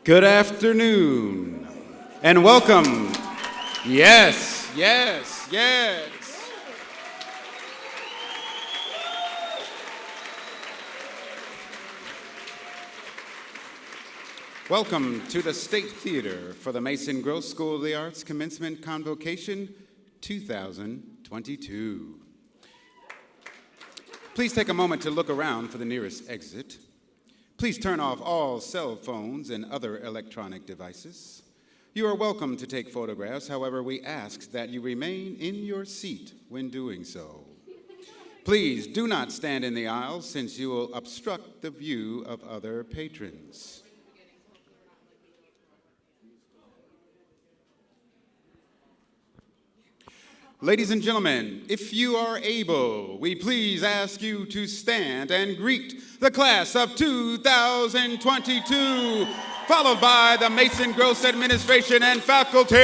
Good afternoon, and welcome. Yes. Welcome to the State Theater for the Mason Gross School of the Arts Commencement Convocation 2022. Please take a moment to look around for the nearest exit. Please turn off all cell phones and other electronic devices. You are welcome to take photographs, however, we ask that you remain in your seat when doing so. Please do not stand in the aisles since you will obstruct the view of other patrons. Ladies and gentlemen, if you are able, we please ask you to stand and greet the class of 2022, followed by the Mason Gross administration and faculty.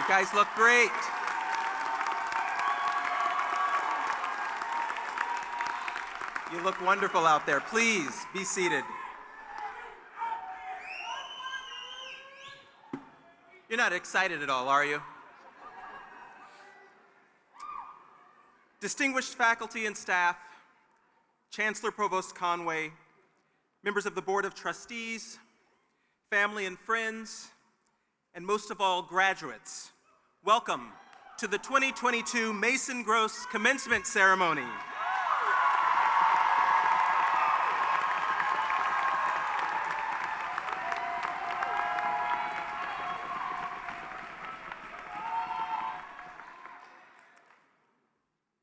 You guys look great. You look wonderful out there. Please be seated. You're not excited at all, are you? Distinguished faculty and staff, Chancellor Provost Conway, members of the Board of Trustees, family and friends, and most of all, graduates, welcome to the 2022 Mason Gross Commencement Ceremony.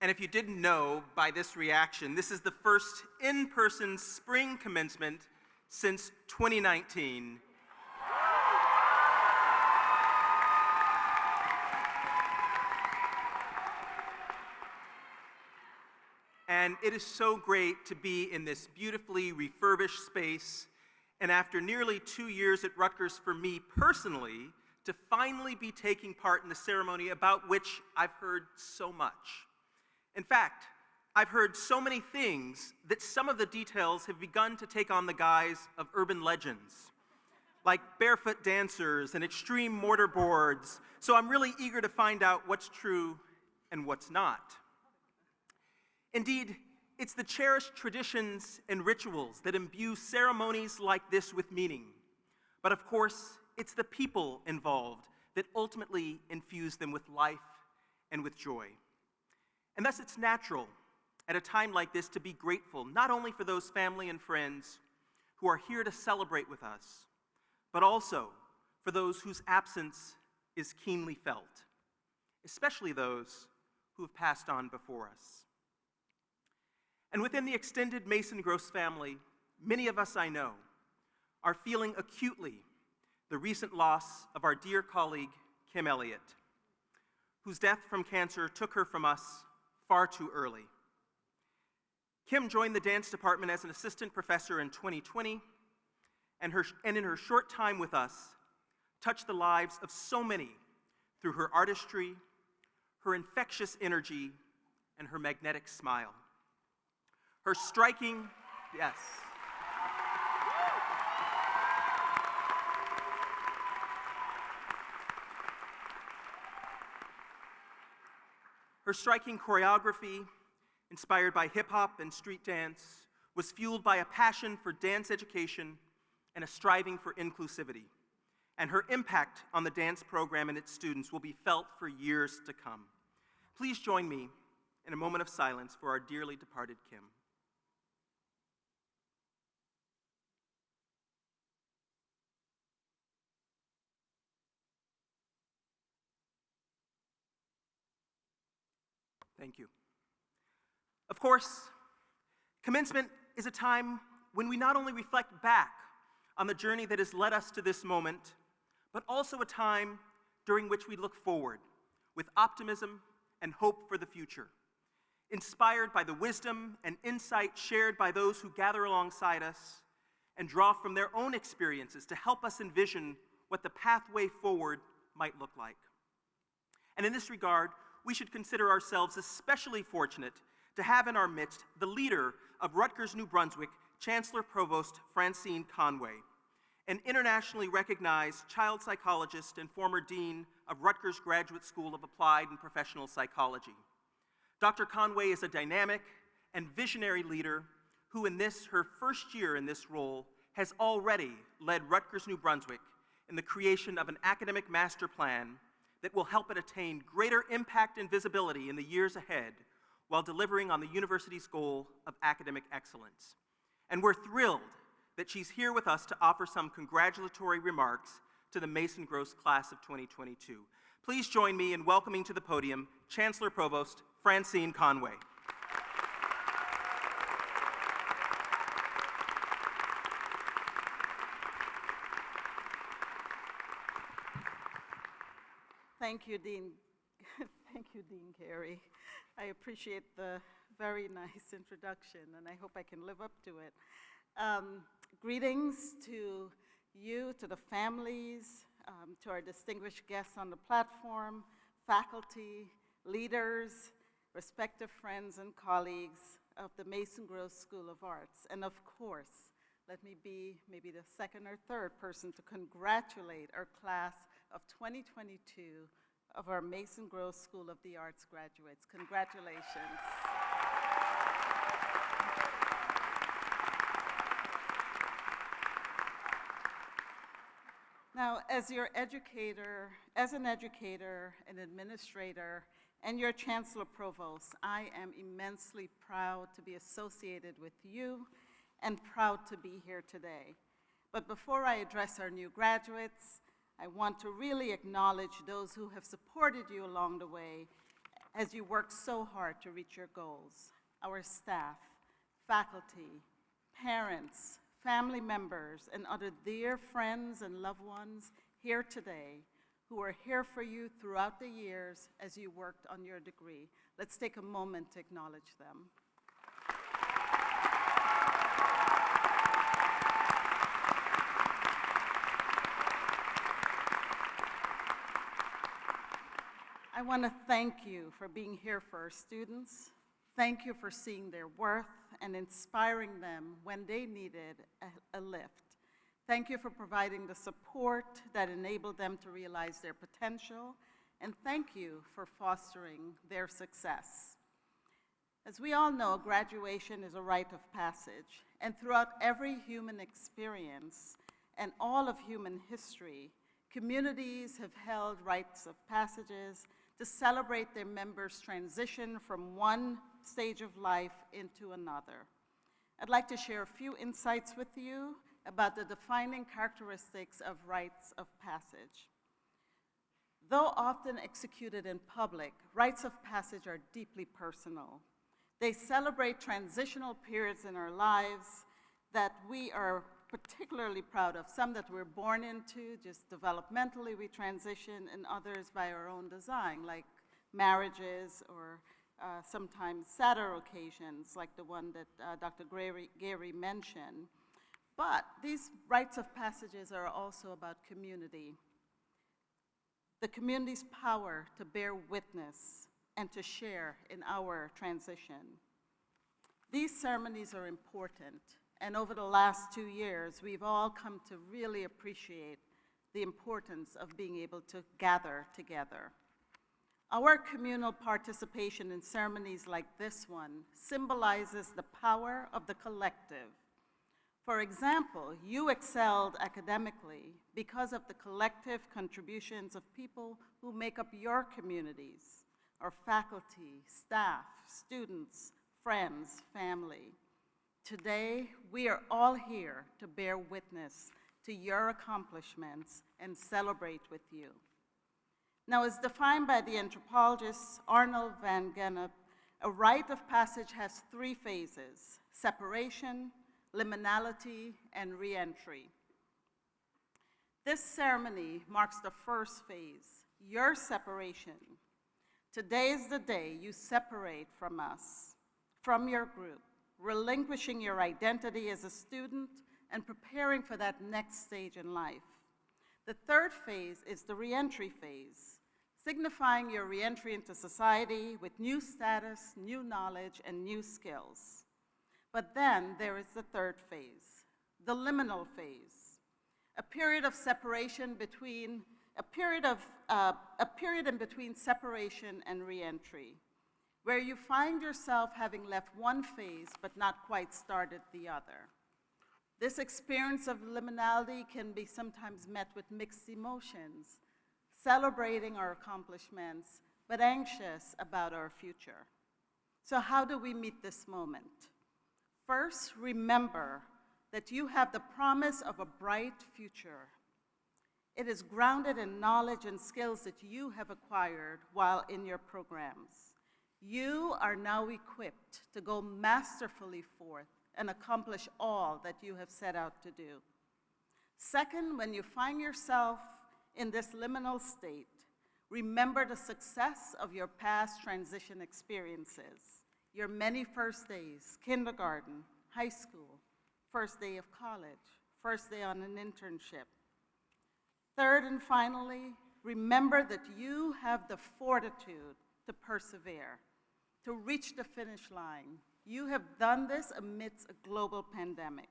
And if you didn't know by this reaction, this is the first in-person spring commencement since 2019. And it is so great to be in this beautifully refurbished space, and after nearly 2 years at Rutgers for me personally, to finally be taking part in the ceremony about which I've heard so much. In fact, I've heard so many things that some of the details have begun to take on the guise of urban legends, like barefoot dancers and extreme mortarboards, so I'm really eager to find out what's true and what's not. Indeed, it's the cherished traditions and rituals that imbue ceremonies like this with meaning. But of course, it's the people involved that ultimately infuse them with life and with joy. And thus it's natural at a time like this to be grateful, not only for those family and friends who are here to celebrate with us, but also for those whose absence is keenly felt, especially those who have passed on before us. And within the extended Mason Gross family, many of us I know are feeling acutely the recent loss of our dear colleague, Kim Elliott, whose death from cancer took her from us far too early. Kim joined the dance department as an assistant professor in 2020, and in her short time with us, touched the lives of so many through her artistry, her infectious energy, and her magnetic smile. Her striking, yes. Her striking choreography, inspired by hip-hop and street dance, was fueled by a passion for dance education and a striving for inclusivity. And her impact on the dance program and its students will be felt for years to come. Please join me in a moment of silence for our dearly departed Kim. Thank you. Of course, commencement is a time when we not only reflect back on the journey that has led us to this moment, but also a time during which we look forward with optimism and hope for the future, inspired by the wisdom and insight shared by those who gather alongside us and draw from their own experiences to help us envision what the pathway forward might look like. And in this regard, we should consider ourselves especially fortunate to have in our midst the leader of Rutgers New Brunswick, Chancellor Provost Francine Conway, an internationally recognized child psychologist and former dean of Rutgers Graduate School of Applied and Professional Psychology. Dr. Conway is a dynamic and visionary leader who in her first year in this role has already led Rutgers, New Brunswick in the creation of an academic master plan that will help it attain greater impact and visibility in the years ahead while delivering on the university's goal of academic excellence. And we're thrilled that she's here with us to offer some congratulatory remarks to the Mason Gross class of 2022. Please join me in welcoming to the podium Chancellor Provost Francine Conway. Thank you, Dean. Thank you, Dean Carey. I appreciate the very nice introduction, and I hope I can live up to it. Greetings to you, to the families, to our distinguished guests on the platform, faculty, leaders, respective friends and colleagues of the Mason Gross School of Arts. And of course, let me be maybe the second or third person to congratulate our class of 2022 of our Mason Gross School of the Arts graduates. Congratulations. Now, as an educator, an administrator, and your Chancellor Provost, I am immensely proud to be associated with you and proud to be here today. But before I address our new graduates, I want to really acknowledge those who have supported you along the way as you work so hard to reach your goals. Our staff, faculty, parents, family members, and other dear friends and loved ones here today who are here for you throughout the years as you worked on your degree. Let's take a moment to acknowledge them. I want to thank you for being here for our students. Thank you for seeing their worth and inspiring them when they needed a lift. Thank you for providing the support that enabled them to realize their potential, and thank you for fostering their success. As we all know, graduation is a rite of passage, and throughout every human experience and all of human history, communities have held rites of passages to celebrate their members' transition from one stage of life into another. I'd like to share a few insights with you about the defining characteristics of rites of passage. Though often executed in public, rites of passage are deeply personal. They celebrate transitional periods in our lives that we are particularly proud of, some that we're born into, just developmentally we transition, and others by our own design, like marriages or sometimes sadder occasions, like the one that Dr. Gary mentioned. But these rites of passages are also about community. The community's power to bear witness and to share in our transition. These ceremonies are important, and over the last 2 years, we've all come to really appreciate the importance of being able to gather together. Our communal participation in ceremonies like this one symbolizes the power of the collective. For example, you excelled academically because of the collective contributions of people who make up your communities, our faculty, staff, students, friends, family. Today, we are all here to bear witness to your accomplishments and celebrate with you. Now, as defined by the anthropologist Arnold van Gennep, a rite of passage has 3 phases: separation, liminality, and re-entry. This ceremony marks the first phase, your separation. Today is the day you separate from us, from your group, relinquishing your identity as a student and preparing for that next stage in life. The third phase is the re-entry phase, signifying your re-entry into society with new status, new knowledge, and new skills. But then there is the third phase, the liminal phase, a period of separation between, a period in between separation and reentry, where you find yourself having left one phase but not quite started the other. This experience of liminality can be sometimes met with mixed emotions, celebrating our accomplishments, but anxious about our future. So how do we meet this moment? First, remember that you have the promise of a bright future. It is grounded in knowledge and skills that you have acquired while in your programs. You are now equipped to go masterfully forth and accomplish all that you have set out to do. Second, when you find yourself in this liminal state, remember the success of your past transition experiences, your many first days, kindergarten, high school, first day of college, first day on an internship. Third and finally, remember that you have the fortitude to persevere, to reach the finish line. You have done this amidst a global pandemic.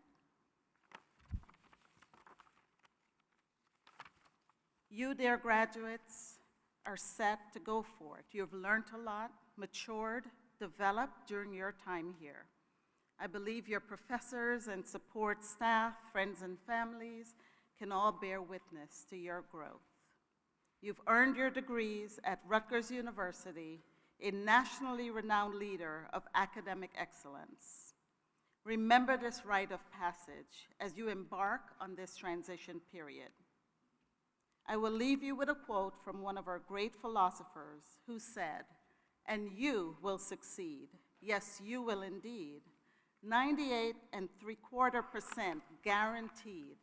You, dear graduates, are set to go for it. You have learned a lot, matured, developed during your time here. I believe your professors and support staff, friends and families can all bear witness to your growth. You've earned your degrees at Rutgers University, a nationally renowned leader of academic excellence. Remember this rite of passage as you embark on this transition period. I will leave you with a quote from one of our great philosophers who said, "And you will succeed. Yes, you will indeed. 98.75% guaranteed.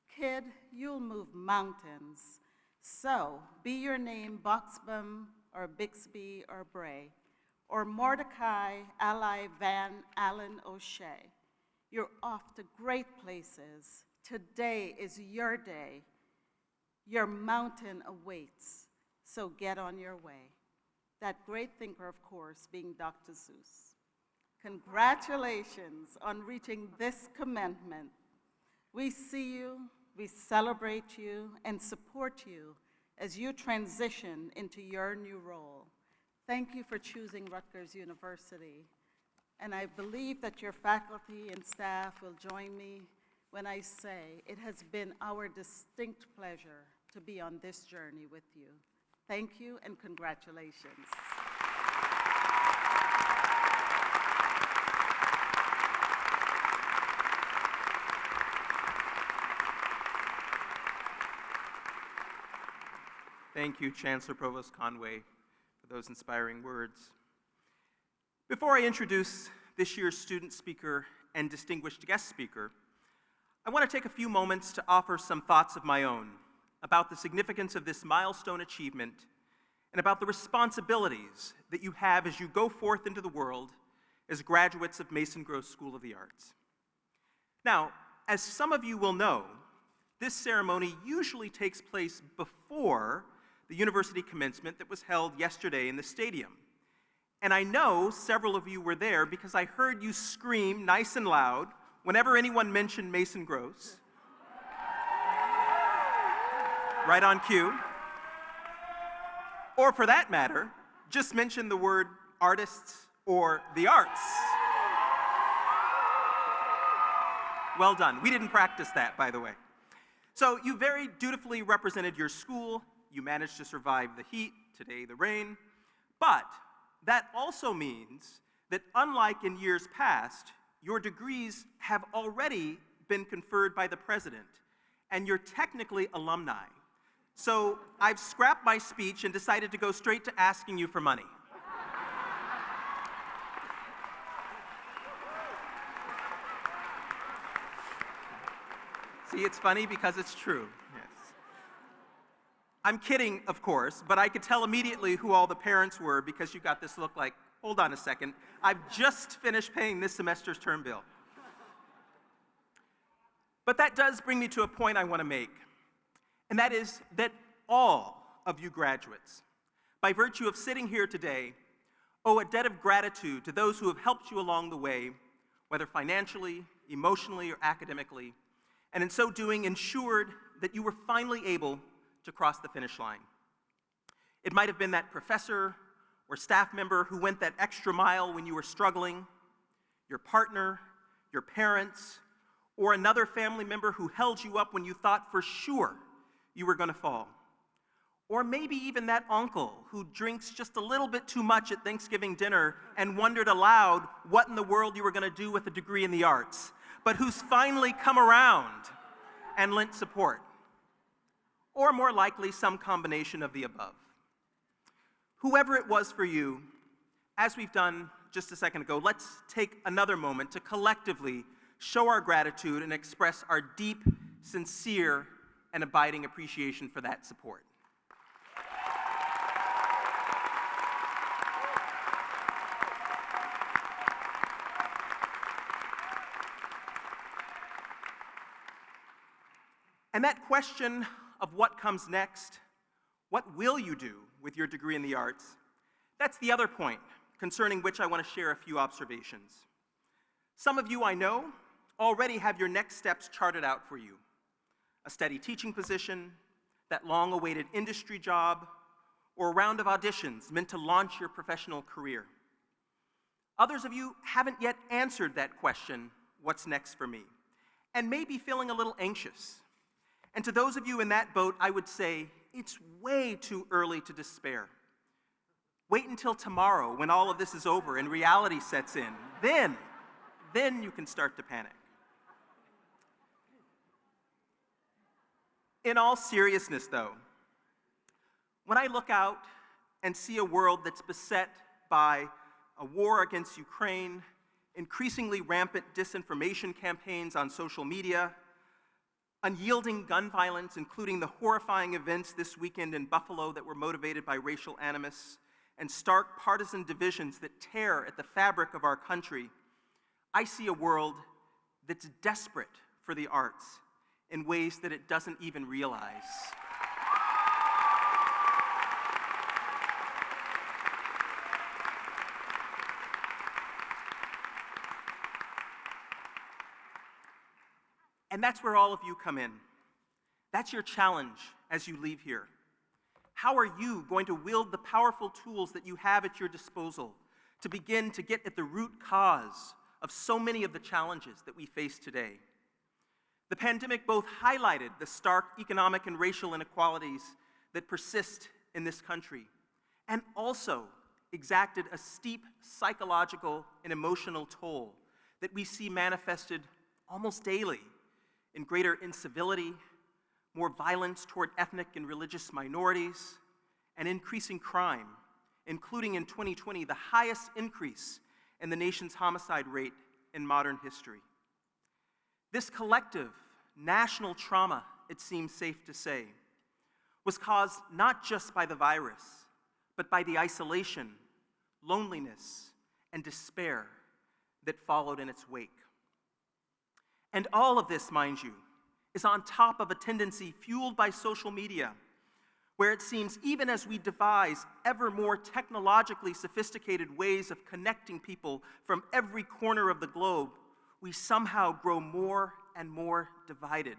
Kid, you'll move mountains. So be your name Boxbum or Bixby or Bray, or Mordecai Ally Van Allen O'Shea. You're off to great places. Today is your day. Your mountain awaits, so get on your way." That great thinker, of course, being Dr. Seuss. Congratulations on reaching this commencement. We see you, we celebrate you, and support you as you transition into your new role. Thank you for choosing Rutgers University. And I believe that your faculty and staff will join me when I say it has been our distinct pleasure to be on this journey with you. Thank you and congratulations. Thank you, Chancellor Provost Conway, for those inspiring words. Before I introduce this year's student speaker and distinguished guest speaker, I want to take a few moments to offer some thoughts of my own about the significance of this milestone achievement and about the responsibilities that you have as you go forth into the world as graduates of Mason Gross School of the Arts. Now, as some of you will know, this ceremony usually takes place before the university commencement that was held yesterday in the stadium. And I know several of you were there because I heard you scream nice and loud whenever anyone mentioned Mason Gross. Right on cue. Or for that matter, just mention the word artists or the arts. Well done. We didn't practice that, by the way. So you very dutifully represented your school. You managed to survive the heat, today the rain. But that also means that unlike in years past, your degrees have already been conferred by the president, and you're technically alumni. So I've scrapped my speech and decided to go straight to asking you for money. See, it's funny because it's true, yes. I'm kidding, of course, but I could tell immediately who all the parents were because you got this look like, hold on a second, I've just finished paying this semester's term bill. But that does bring me to a point I want to make, and that is that all of you graduates, by virtue of sitting here today, owe a debt of gratitude to those who have helped you along the way, whether financially, emotionally, or academically, and in so doing ensured that you were finally able to cross the finish line. It might have been that professor or staff member who went that extra mile when you were struggling, your partner, your parents, or another family member who held you up when you thought for sure you were going to fall. Or maybe even that uncle who drinks just a little bit too much at Thanksgiving dinner and wondered aloud what in the world you were going to do with a degree in the arts, but who's finally come around and lent support. Or more likely, some combination of the above. Whoever it was for you, as we've done just a second ago, let's take another moment to collectively show our gratitude and express our deep, sincere, and abiding appreciation for that support. And that question of what comes next, what will you do with your degree in the arts, that's the other point concerning which I want to share a few observations. Some of you I know already have your next steps charted out for you. A steady teaching position, that long-awaited industry job, or a round of auditions meant to launch your professional career. Others of you haven't yet answered that question, what's next for me, and may be feeling a little anxious. And to those of you in that boat, I would say, it's way too early to despair. Wait until tomorrow when all of this is over and reality sets in. Then you can start to panic. In all seriousness, though, when I look out and see a world that's beset by a war against Ukraine, increasingly rampant disinformation campaigns on social media, unyielding gun violence, including the horrifying events this weekend in Buffalo that were motivated by racial animus, and stark partisan divisions that tear at the fabric of our country, I see a world that's desperate for the arts in ways that it doesn't even realize. And that's where all of you come in. That's your challenge as you leave here. How are you going to wield the powerful tools that you have at your disposal to begin to get at the root cause of so many of the challenges that we face today? The pandemic both highlighted the stark economic and racial inequalities that persist in this country, and also exacted a steep psychological and emotional toll that we see manifested almost daily in greater incivility, more violence toward ethnic and religious minorities, and increasing crime, including in 2020 the highest increase in the nation's homicide rate in modern history. This collective national trauma, it seems safe to say, was caused not just by the virus, but by the isolation, loneliness, and despair that followed in its wake. And all of this, mind you, is on top of a tendency fueled by social media, where it seems even as we devise ever more technologically sophisticated ways of connecting people from every corner of the globe, we somehow grow more and more divided,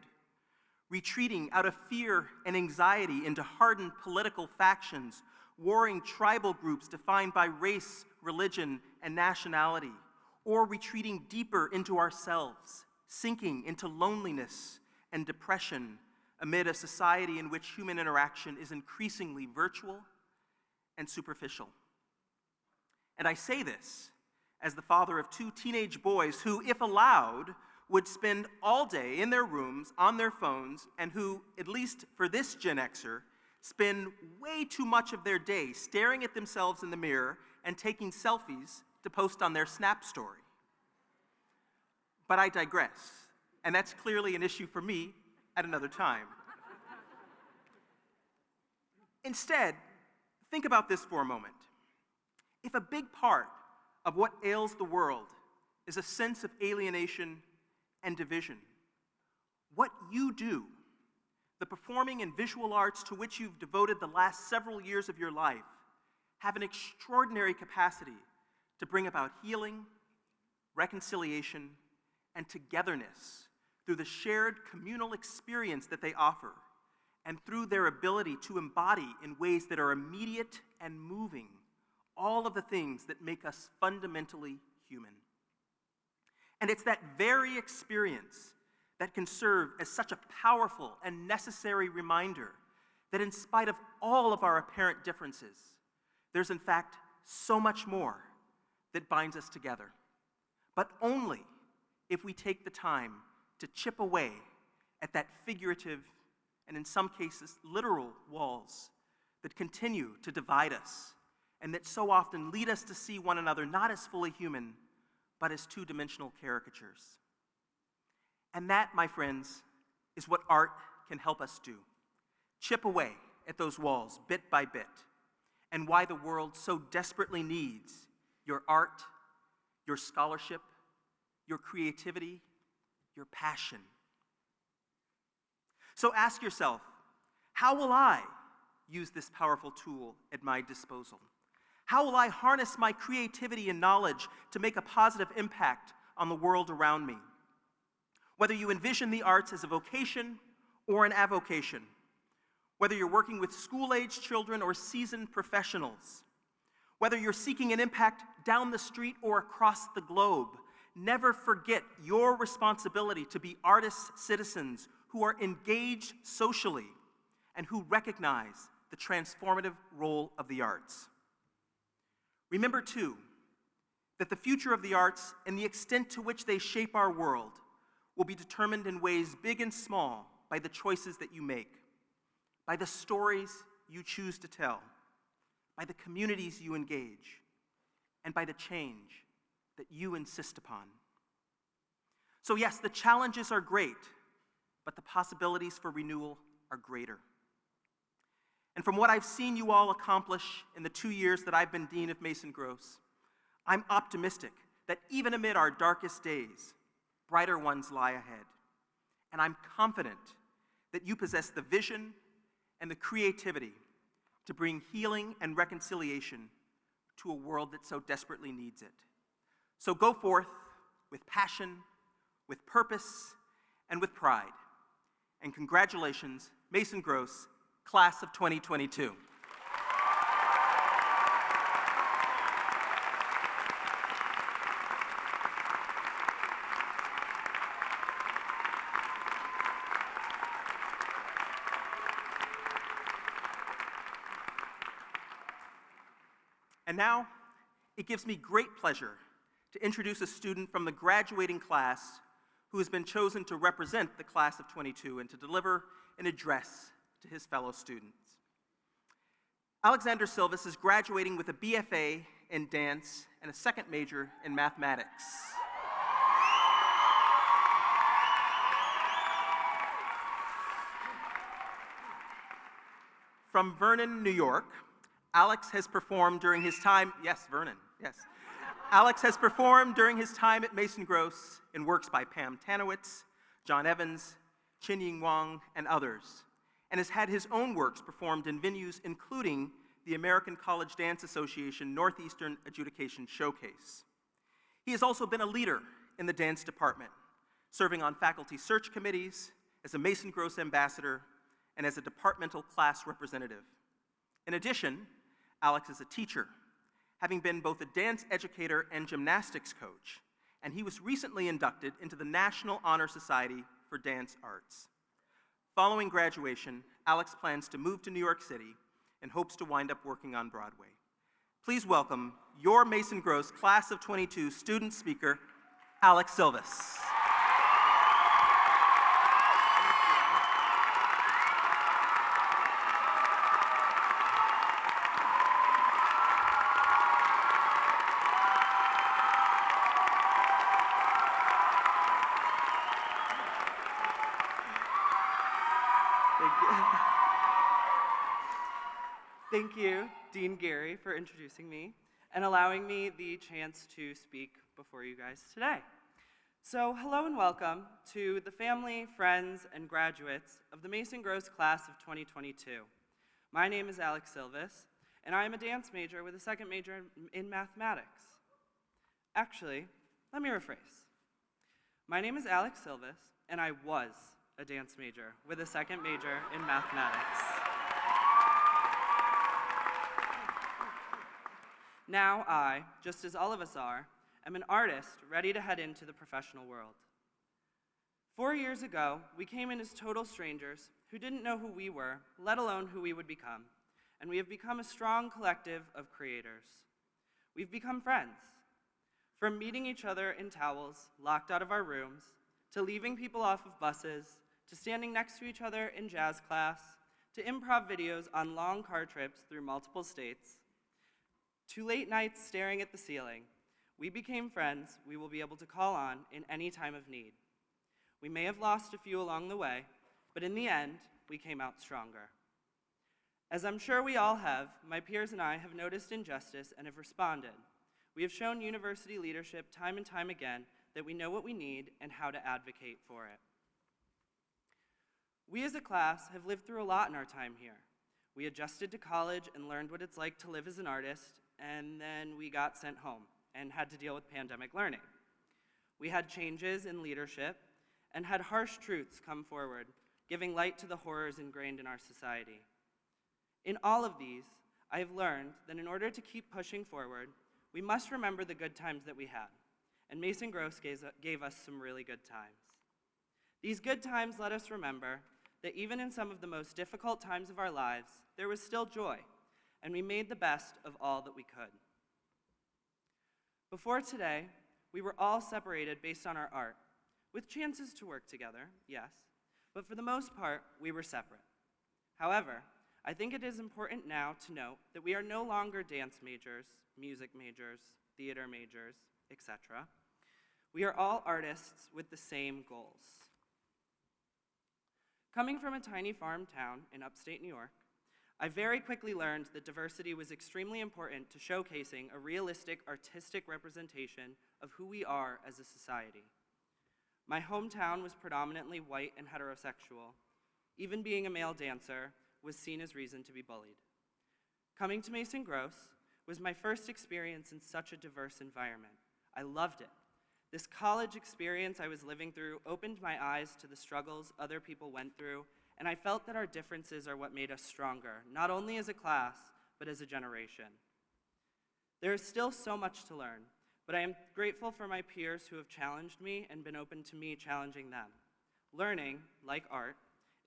retreating out of fear and anxiety into hardened political factions, warring tribal groups defined by race, religion, and nationality, or retreating deeper into ourselves, sinking into loneliness and depression amid a society in which human interaction is increasingly virtual and superficial. And I say this as the father of two teenage boys who, if allowed, would spend all day in their rooms on their phones, and who, at least for this Gen Xer, spend way too much of their day staring at themselves in the mirror and taking selfies to post on their Snap story. But I digress, and that's clearly an issue for me at another time. Instead, think about this for a moment. If a big part of what ails the world is a sense of alienation and division, what you do, the performing and visual arts to which you've devoted the last several years of your life, have an extraordinary capacity to bring about healing, reconciliation, and togetherness through the shared communal experience that they offer, and through their ability to embody in ways that are immediate and moving all of the things that make us fundamentally human. And it's that very experience that can serve as such a powerful and necessary reminder that in spite of all of our apparent differences, there's in fact so much more that binds us together, but only if we take the time to chip away at that figurative and in some cases literal walls that continue to divide us and that so often lead us to see one another not as fully human, but as two-dimensional caricatures. And that, my friends, is what art can help us do. Chip away at those walls bit by bit, and why the world so desperately needs your art, your scholarship, your creativity, your passion. So ask yourself, how will I use this powerful tool at my disposal? How will I harness my creativity and knowledge to make a positive impact on the world around me? Whether you envision the arts as a vocation or an avocation, whether you're working with school-age children or seasoned professionals, whether you're seeking an impact down the street or across the globe, never forget your responsibility to be artists, citizens who are engaged socially and who recognize the transformative role of the arts. Remember, too, that the future of the arts and the extent to which they shape our world will be determined in ways big and small by the choices that you make, by the stories you choose to tell, by the communities you engage, and by the change that you insist upon. So yes, the challenges are great, but the possibilities for renewal are greater. And from what I've seen you all accomplish in the 2 years that I've been Dean of Mason Gross, I'm optimistic that even amid our darkest days, brighter ones lie ahead. And I'm confident that you possess the vision and the creativity to bring healing and reconciliation to a world that so desperately needs it. So go forth with passion, with purpose, and with pride. And congratulations, Mason Gross, Class of 2022. And now, it gives me great pleasure to introduce a student from the graduating class who has been chosen to represent the class of 22 and to deliver an address to his fellow students. Alexander Silvas is graduating with a BFA in dance and a second major in mathematics. From Vernon, New York, Alex has performed during his time, yes, Vernon, yes. Alex has performed during his time at Mason Gross in works by Pam Tanowitz, John Evans, Chin-Ying Wang, and others, and has had his own works performed in venues including the American College Dance Association Northeastern Adjudication Showcase. He has also been a leader in the dance department, serving on faculty search committees, as a Mason Gross ambassador, and as a departmental class representative. In addition, Alex is a teacher, having been both a dance educator and gymnastics coach, and he was recently inducted into the National Honor Society for Dance Arts. Following graduation, Alex plans to move to New York City and hopes to wind up working on Broadway. Please welcome your Mason Gross Class of 22 student speaker, Alex Silvas. Thank you, Dean Gary, for introducing me and allowing me the chance to speak before you guys today. So, hello and welcome to the family, friends, and graduates of the Mason Gross Class of 2022. My name is Alex Silvas, and I am a dance major with a second major in mathematics. Actually, let me rephrase. My name is Alex Silvas, and I was a dance major with a second major in mathematics. Now I, just as all of us are, am an artist ready to head into the professional world. 4 years ago, we came in as total strangers who didn't know who we were, let alone who we would become, and we have become a strong collective of creators. We've become friends. From meeting each other in towels, locked out of our rooms, to leaving people off of buses, to standing next to each other in jazz class, to improv videos on long car trips through multiple states, to late nights staring at the ceiling, we became friends we will be able to call on in any time of need. We may have lost a few along the way, but in the end, we came out stronger. As I'm sure we all have, my peers and I have noticed injustice and have responded. We have shown university leadership time and time again that we know what we need and how to advocate for it. We as a class have lived through a lot in our time here. We adjusted to college and learned what it's like to live as an artist, and then we got sent home and had to deal with pandemic learning. We had changes in leadership and had harsh truths come forward, giving light to the horrors ingrained in our society. In all of these, I have learned that in order to keep pushing forward, we must remember the good times that we had, and Mason Gross gave us some really good times. These good times let us remember that even in some of the most difficult times of our lives, there was still joy, and we made the best of all that we could. Before today, we were all separated based on our art, with chances to work together, yes, but for the most part, we were separate. However, I think it is important now to note that we are no longer dance majors, music majors, theater majors, etc. We are all artists with the same goals. Coming from a tiny farm town in upstate New York, I very quickly learned that diversity was extremely important to showcasing a realistic artistic representation of who we are as a society. My hometown was predominantly white and heterosexual. Even being a male dancer was seen as reason to be bullied. Coming to Mason Gross was my first experience in such a diverse environment. I loved it. This college experience I was living through opened my eyes to the struggles other people went through, and I felt that our differences are what made us stronger, not only as a class, but as a generation. There is still so much to learn, but I am grateful for my peers who have challenged me and been open to me challenging them. Learning, like art,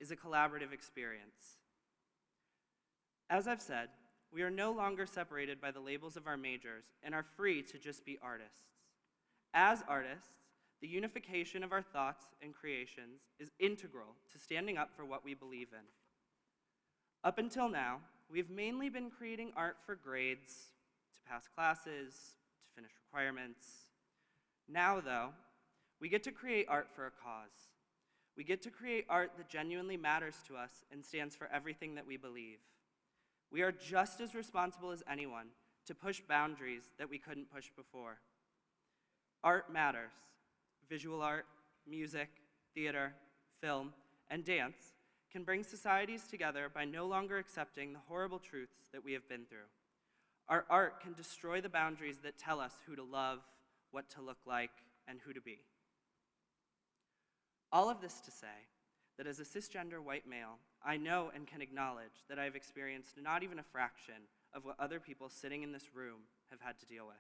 is a collaborative experience. As I've said, we are no longer separated by the labels of our majors and are free to just be artists. As artists, the unification of our thoughts and creations is integral to standing up for what we believe in. Up until now, we've mainly been creating art for grades, to pass classes, to finish requirements. Now, though, we get to create art for a cause. We get to create art that genuinely matters to us and stands for everything that we believe. We are just as responsible as anyone to push boundaries that we couldn't push before. Art matters. Visual art, music, theater, film, and dance can bring societies together by no longer accepting the horrible truths that we have been through. Our art can destroy the boundaries that tell us who to love, what to look like, and who to be. All of this to say that as a cisgender white male, I know and can acknowledge that I have experienced not even a fraction of what other people sitting in this room have had to deal with.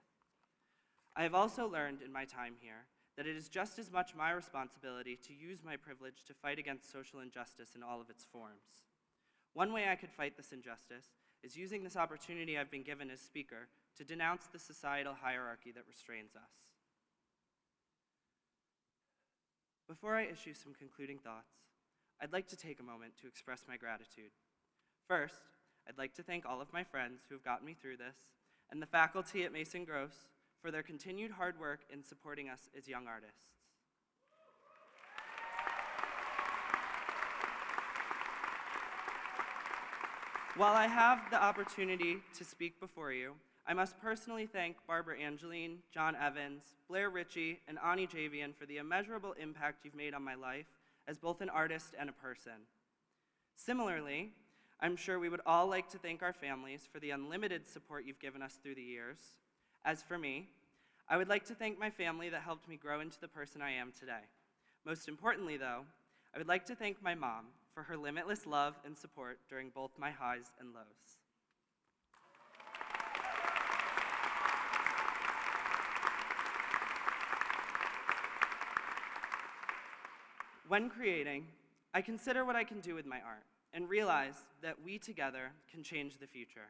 I have also learned in my time here that it is just as much my responsibility to use my privilege to fight against social injustice in all of its forms. One way I could fight this injustice is using this opportunity I've been given as speaker to denounce the societal hierarchy that restrains us. Before I issue some concluding thoughts, I'd like to take a moment to express my gratitude. First, I'd like to thank all of my friends who have gotten me through this, and the faculty at Mason Gross for their continued hard work in supporting us as young artists. While I have the opportunity to speak before you, I must personally thank Barbara Angeline, John Evans, Blair Ritchie, and Ani Javian for the immeasurable impact you've made on my life as both an artist and a person. Similarly, I'm sure we would all like to thank our families for the unlimited support you've given us through the years. As for me, I would like to thank my family that helped me grow into the person I am today. Most importantly, though, I would like to thank my mom for her limitless love and support during both my highs and lows. When creating, I consider what I can do with my art and realize that we together can change the future.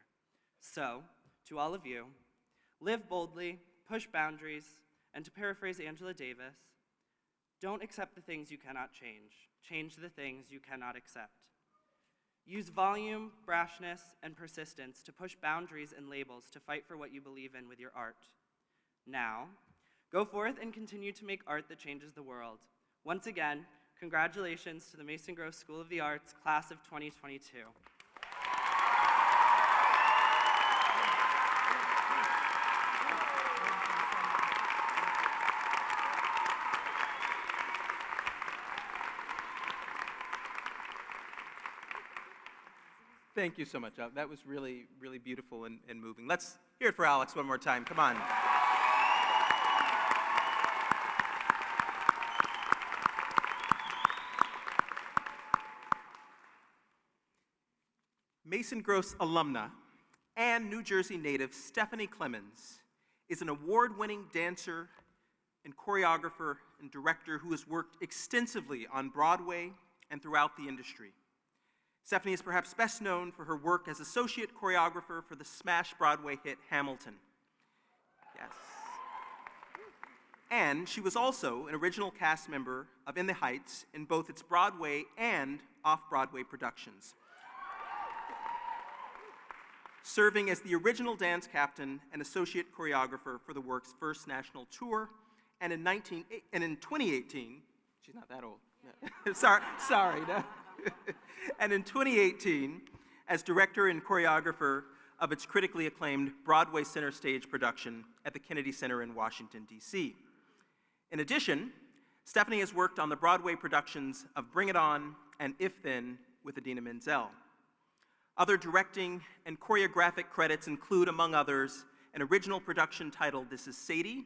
So, to all of you, live boldly, push boundaries, and to paraphrase Angela Davis, don't accept the things you cannot change. Change the things you cannot accept. Use volume, brashness, and persistence to push boundaries and labels to fight for what you believe in with your art. Now, go forth and continue to make art that changes the world. Once again, congratulations to the Mason Gross School of the Arts, class of 2022. Thank you so much. That was really, really beautiful and moving. Let's hear it for Alex one more time. Come on. Mason Gross alumna and New Jersey native Stephanie Clemens is an award-winning dancer and choreographer and director who has worked extensively on Broadway and throughout the industry. Stephanie is perhaps best known for her work as associate choreographer for the smash Broadway hit Hamilton. Yes. And she was also an original cast member of In the Heights in both its Broadway and off-Broadway productions, serving as the original dance captain and associate choreographer for the work's first national tour, and in 2018, she's not that old. No. sorry, no. And in 2018, as director and choreographer of its critically acclaimed Broadway center stage production at the Kennedy Center in Washington, D.C. In addition, Stephanie has worked on the Broadway productions of Bring It On and If Then with Idina Menzel. Other directing and choreographic credits include, among others, an original production titled This Is Sadie,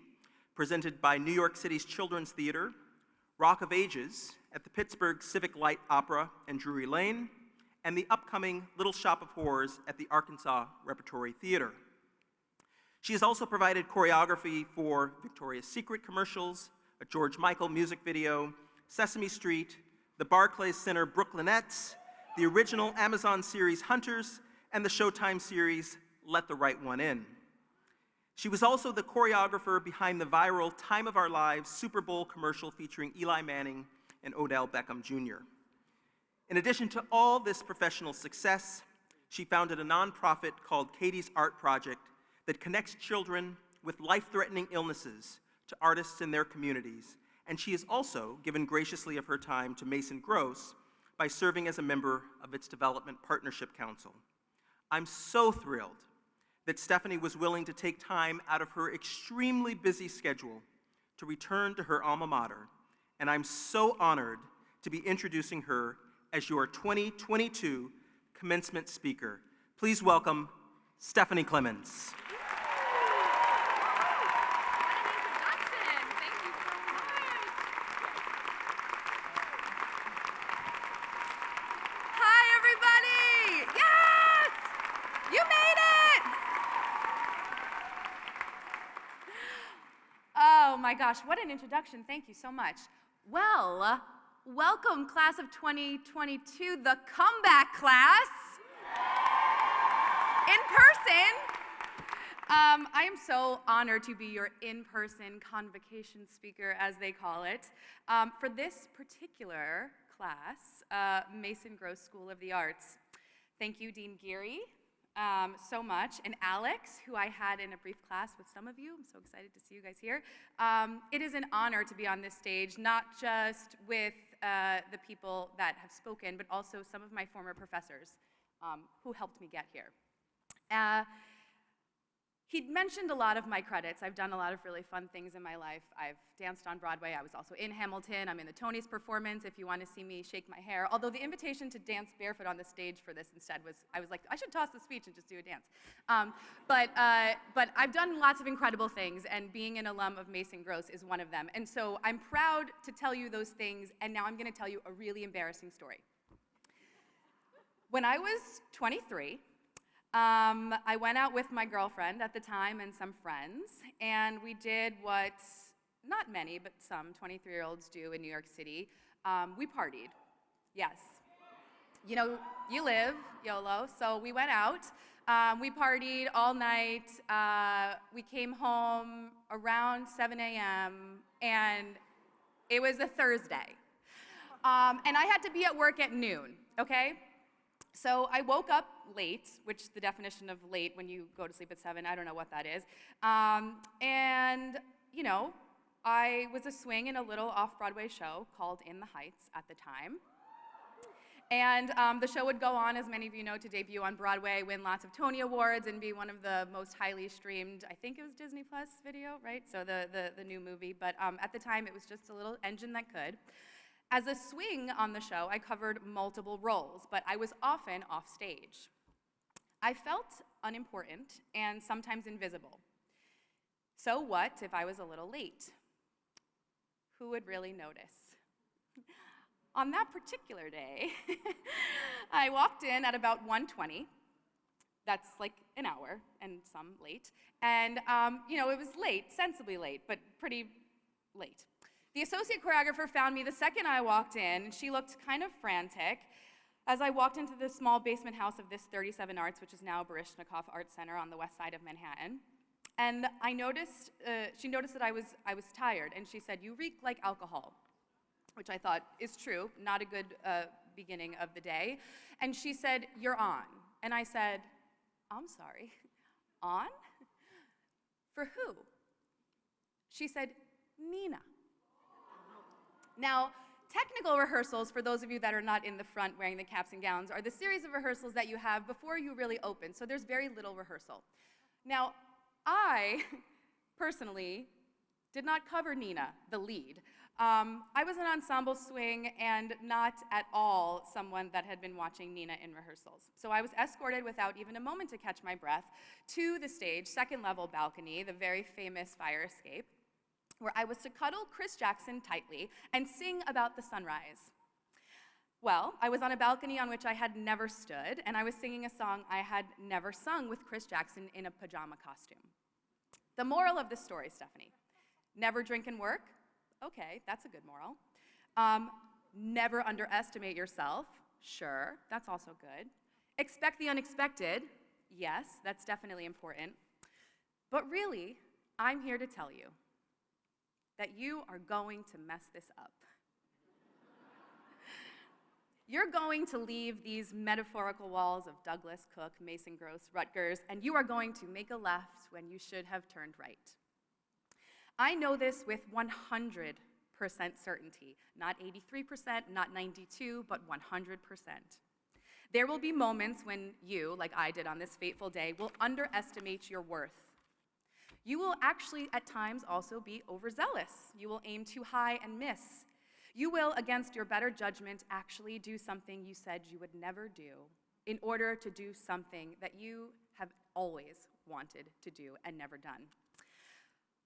presented by New York City's Children's Theater, Rock of Ages at the Pittsburgh Civic Light Opera and Drury Lane, and the upcoming Little Shop of Horrors at the Arkansas Repertory Theater. She has also provided choreography for Victoria's Secret commercials, a George Michael music video, Sesame Street, the Barclays Center Brooklynettes, the original Amazon series Hunters, and the Showtime series Let the Right One In. She was also the choreographer behind the viral Time of Our Lives Super Bowl commercial featuring Eli Manning and Odell Beckham Jr. In addition to all this professional success, she founded a nonprofit called Katie's Art Project that connects children with life-threatening illnesses to artists in their communities, and she has also given graciously of her time to Mason Gross by serving as a member of its Development Partnership Council. I'm so thrilled that Stephanie was willing to take time out of her extremely busy schedule to return to her alma mater, and I'm so honored to be introducing her as your 2022 commencement speaker. Please welcome Stephanie Clemens. Oh my gosh, what an introduction. Thank you so much. Well, welcome class of 2022, the comeback class. In person. I am so honored to be your in-person convocation speaker, as they call it, for this particular class, Mason Gross School of the Arts. Thank you, Dean Geary, so much, and Alex, who I had in a brief class with some of you. I'm so excited to see you guys here. It is an honor to be on this stage, not just with the people that have spoken, but also some of my former professors who helped me get here. He'd mentioned a lot of my credits. I've done a lot of really fun things in my life. I've danced on Broadway. I was also in Hamilton. I'm in the Tony's performance if you want to see me shake my hair. Although the invitation to dance barefoot on the stage for this instead was, I was like, I should toss the speech and just do a dance. But I've done lots of incredible things, and being an alum of Mason Gross is one of them. And so I'm proud to tell you those things, and now I'm going to tell you a really embarrassing story. When I was 23, I went out with my girlfriend at the time and some friends, and we did what not many, but some 23-year-olds do in New York City. We partied. Yes. You know, you live, YOLO. So we went out. We partied all night. We came home around 7 a.m., and it was a Thursday. And I had to be at work at noon, okay? So I woke up late, which the definition of late when you go to sleep at 7, I don't know what that is. And, you know, I was a swing in a little off-Broadway show called In the Heights at the time. And the show would go on, as many of you know, to debut on Broadway, win lots of Tony Awards, and be one of the most highly streamed, I think it was Disney Plus video, right? So the new movie. But at the time, it was just a little engine that could. As a swing on the show, I covered multiple roles, but I was often off stage. I felt unimportant and sometimes invisible. So what if I was a little late? Who would really notice? On that particular day, I walked in at about 1:20. That's like an hour and some late. And, you know, it was late, sensibly late, but pretty late. The associate choreographer found me the second I walked in, and she looked kind of frantic as I walked into the small basement house of this 37 Arts, which is now Baryshnikov Art Center on the west side of Manhattan. And I noticed, she noticed that I was tired, and she said, "You reek like alcohol," which I thought is true, not a good beginning of the day. And she said, "You're on." And I said, "I'm sorry, on? For who?" She said, "Nina." Now, technical rehearsals, for those of you that are not in the front wearing the caps and gowns, are the series of rehearsals that you have before you really open, so there's very little rehearsal. Now, I, personally, did not cover Nina, the lead. I was an ensemble swing and not at all someone that had been watching Nina in rehearsals. So I was escorted without even a moment to catch my breath to the stage, second-level balcony, the very famous fire escape, where I was to cuddle Chris Jackson tightly and sing about the sunrise. Well, I was on a balcony on which I had never stood, and I was singing a song I had never sung with Chris Jackson in a pajama costume. The moral of the story, Stephanie: never drink and work? Okay, that's a good moral. Never underestimate yourself? Sure, that's also good. Expect the unexpected? Yes, that's definitely important. But really, I'm here to tell you that you are going to mess this up. You're going to leave these metaphorical walls of Douglas, Cook, Mason Gross, Rutgers, and you are going to make a left when you should have turned right. I know this with 100% certainty, not 83%, not 92%, but 100%. There will be moments when you, like I did on this fateful day, will underestimate your worth. You will actually, at times, also be overzealous. You will aim too high and miss. You will, against your better judgment, actually do something you said you would never do in order to do something that you have always wanted to do and never done.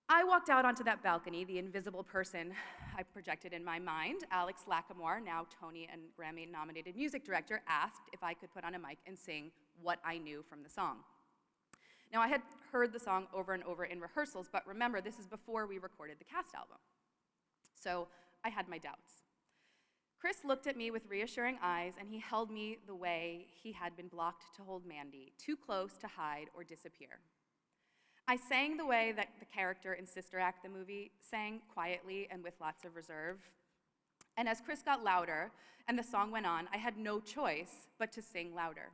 I walked out onto that balcony, the invisible person I projected in my mind. Alex Lacamoire, now Tony and Grammy-nominated music director, asked if I could put on a mic and sing what I knew from the song. Now, I had heard the song over and over in rehearsals, but remember, this is before we recorded the cast album. So I had my doubts. Chris looked at me with reassuring eyes, and he held me the way he had been blocked to hold Mandy, too close to hide or disappear. I sang the way that the character in Sister Act, the movie, sang quietly and with lots of reserve. And as Chris got louder and the song went on, I had no choice but to sing louder.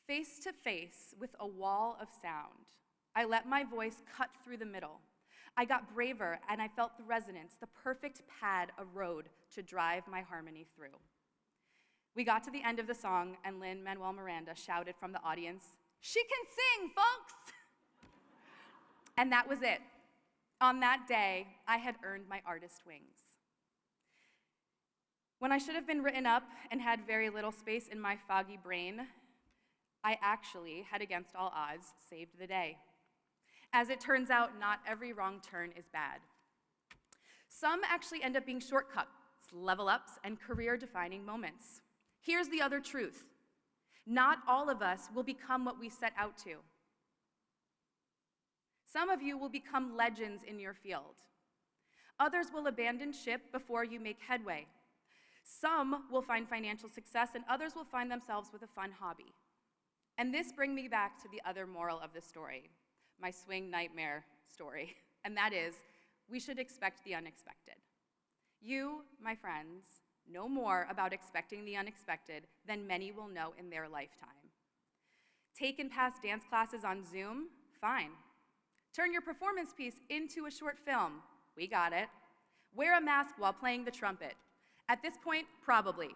Face to face with a wall of sound, I let my voice cut through the middle. I got braver, and I felt the resonance, the perfect pad of road to drive my harmony through. We got to the end of the song, and Lin-Manuel Miranda shouted from the audience, "She can sing, folks!" And that was it. On that day, I had earned my artist wings. When I should have been written up and had very little space in my foggy brain, I actually had, against all odds, saved the day. As it turns out, not every wrong turn is bad. Some actually end up being shortcuts, level ups, and career-defining moments. Here's the other truth. Not all of us will become what we set out to. Some of you will become legends in your field. Others will abandon ship before you make headway. Some will find financial success, and others will find themselves with a fun hobby. And this brings me back to the other moral of the story, my swing nightmare story, and that is, we should expect the unexpected. You, my friends, know more about expecting the unexpected than many will know in their lifetime. Take and pass dance classes on Zoom? Fine. Turn your performance piece into a short film? We got it. Wear a mask while playing the trumpet? At this point, probably.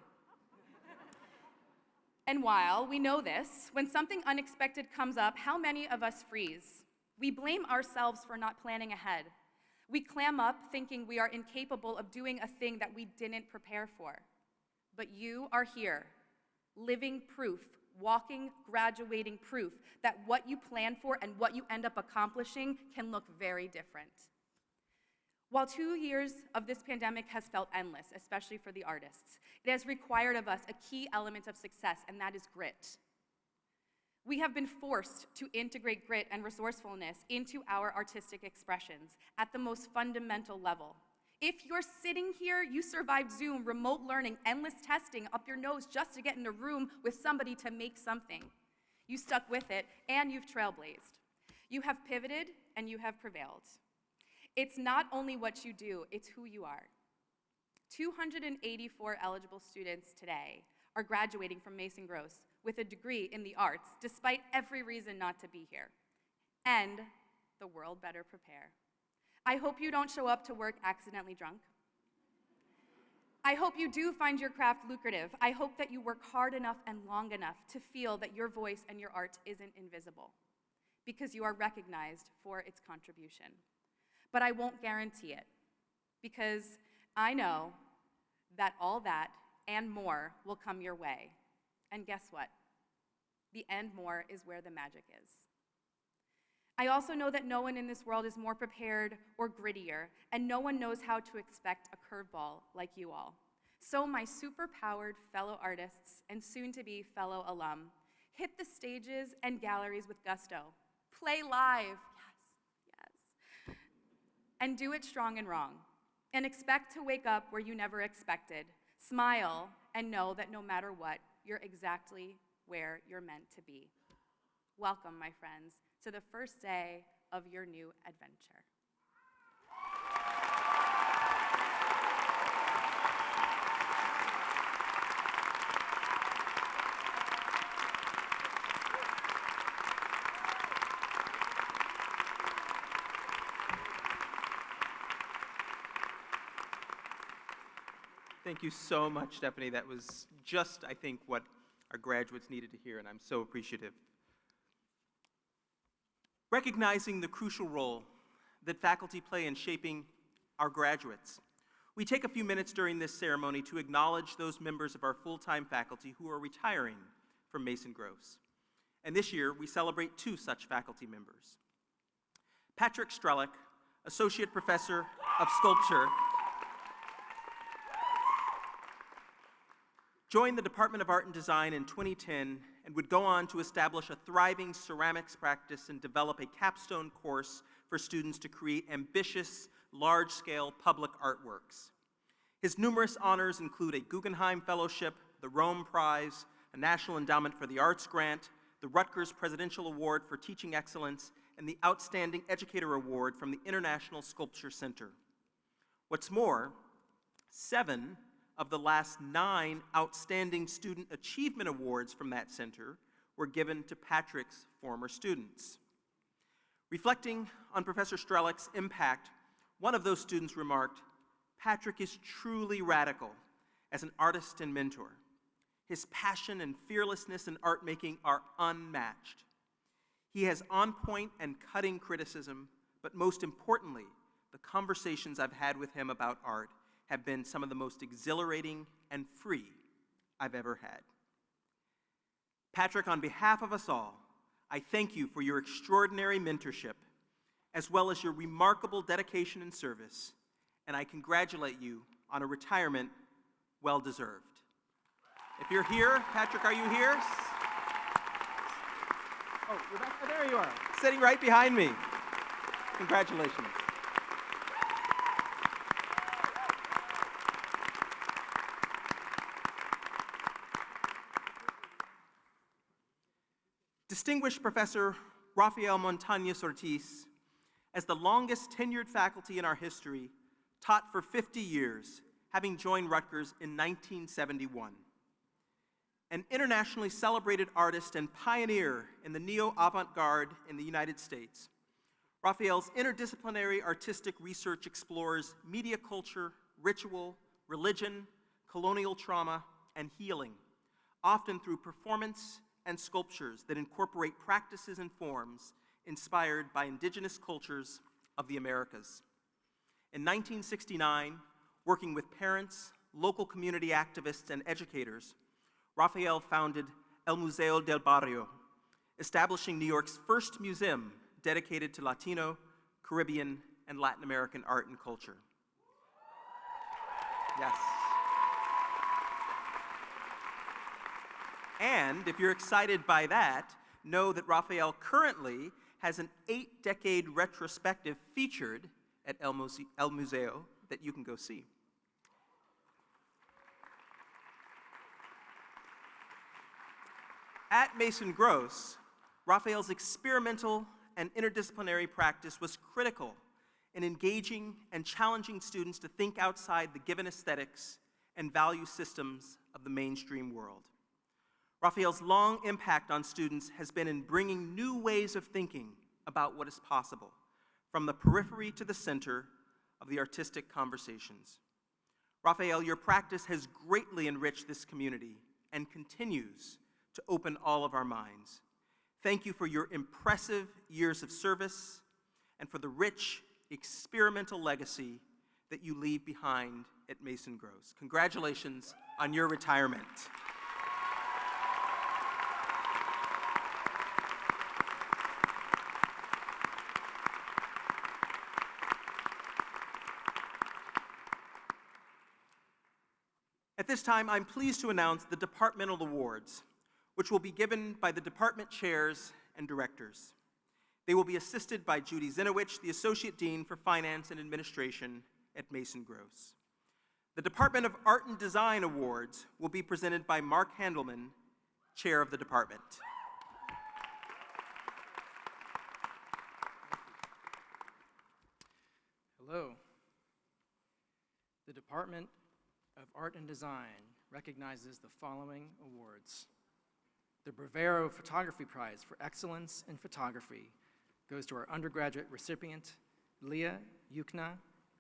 And while we know this, when something unexpected comes up, how many of us freeze? We blame ourselves for not planning ahead. We clam up thinking we are incapable of doing a thing that we didn't prepare for. But you are here, living proof, walking, graduating proof that what you plan for and what you end up accomplishing can look very different. While 2 years of this pandemic has felt endless, especially for the artists, it has required of us a key element of success, and that is grit. We have been forced to integrate grit and resourcefulness into our artistic expressions at the most fundamental level. If you're sitting here, you survived Zoom, remote learning, endless testing up your nose just to get in a room with somebody to make something. You stuck with it, and you've trailblazed. You have pivoted, and you have prevailed. It's not only what you do, it's who you are. 284 eligible students today are graduating from Mason Gross with a degree in the arts, despite every reason not to be here. And the world better prepare. I hope you don't show up to work accidentally drunk. I hope you do find your craft lucrative. I hope that you work hard enough and long enough to feel that your voice and your art isn't invisible, because you are recognized for its contribution. But I won't guarantee it, because I know that all that and more will come your way. And guess what? The and more is where the magic is. I also know that no one in this world is more prepared or grittier, and no one knows how to expect a curveball like you all. So my super-powered fellow artists and soon-to-be fellow alum, hit the stages and galleries with gusto. Play live, yes. And do it strong and wrong. And expect to wake up where you never expected. Smile and know that no matter what, you're exactly where you're meant to be. Welcome, my friends, to the first day of your new adventure. Thank you so much, Stephanie. That was just, I think, what our graduates needed to hear, and I'm so appreciative. Recognizing the crucial role that faculty play in shaping our graduates, we take a few minutes during this ceremony to acknowledge those members of our full-time faculty who are retiring from Mason Gross. And this year, we celebrate 2 such faculty members. Patrick Strelick, Associate Professor of Sculpture, joined the Department of Art and Design in 2010 and would go on to establish a thriving ceramics practice and develop a capstone course for students to create ambitious, large-scale public artworks. His numerous honors include a Guggenheim Fellowship, the Rome Prize, a National Endowment for the Arts grant, the Rutgers Presidential Award for Teaching Excellence, and the Outstanding Educator Award from the International Sculpture Center. What's more, 7 of the last 9 Outstanding Student Achievement Awards from that center were given to Patrick's former students. Reflecting on Professor Strelick's impact, one of those students remarked, "Patrick is truly radical as an artist and mentor. His passion and fearlessness in art making are unmatched. He has on-point and cutting criticism, but most importantly, the conversations I've had with him about art have been some of the most exhilarating and free I've ever had. Patrick, on behalf of us all, I thank you for your extraordinary mentorship, as well as your remarkable dedication and service, and I congratulate you on a retirement well-deserved. If you're here, Patrick, are you here? Oh, Rebecca, there you are, sitting right behind me. Congratulations. Distinguished Professor Rafael Montañez Ortiz, as the longest tenured faculty in our history, taught for 50 years, having joined Rutgers in 1971. An internationally celebrated artist and pioneer in the neo-avant-garde in the United States, Rafael's interdisciplinary artistic research explores media culture, ritual, religion, colonial trauma, and healing, often through performance and sculptures that incorporate practices and forms inspired by indigenous cultures of the Americas. In 1969, working with parents, local community activists, and educators, Rafael founded El Museo del Barrio, establishing New York's first museum dedicated to Latino, Caribbean, and Latin American art and culture. Yes. And if you're excited by that, know that Rafael currently has an 8-decade retrospective featured at El Museo that you can go see. At Mason Gross, Rafael's experimental and interdisciplinary practice was critical in engaging and challenging students to think outside the given aesthetics and value systems of the mainstream world. Rafael's long impact on students has been in bringing new ways of thinking about what is possible, from the periphery to the center of the artistic conversations. Rafael, your practice has greatly enriched this community and continues to open all of our minds. Thank you for your impressive years of service and for the rich experimental legacy that you leave behind at Mason Gross. Congratulations on your retirement. At this time, I'm pleased to announce the departmental awards, which will be given by the department chairs and directors. They will be assisted by Judy Zinowich, the Associate Dean for Finance and Administration at Mason Gross. The Department of Art and Design Awards will be presented by Mark Handelman, Chair of the department. Hello. The Department of Art and Design recognizes the following awards. The Brevero Photography Prize for Excellence in Photography goes to our undergraduate recipient, Leah Yukna,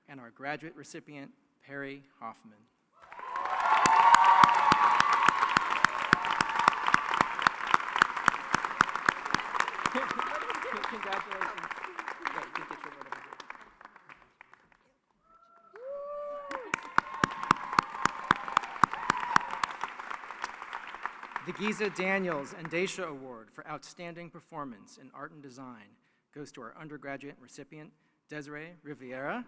and our graduate recipient, Perry Hoffman. Congratulations. The Giza Daniels and Daisha Award for Outstanding Performance in Art and Design goes to our undergraduate recipient, Desiree Riviera.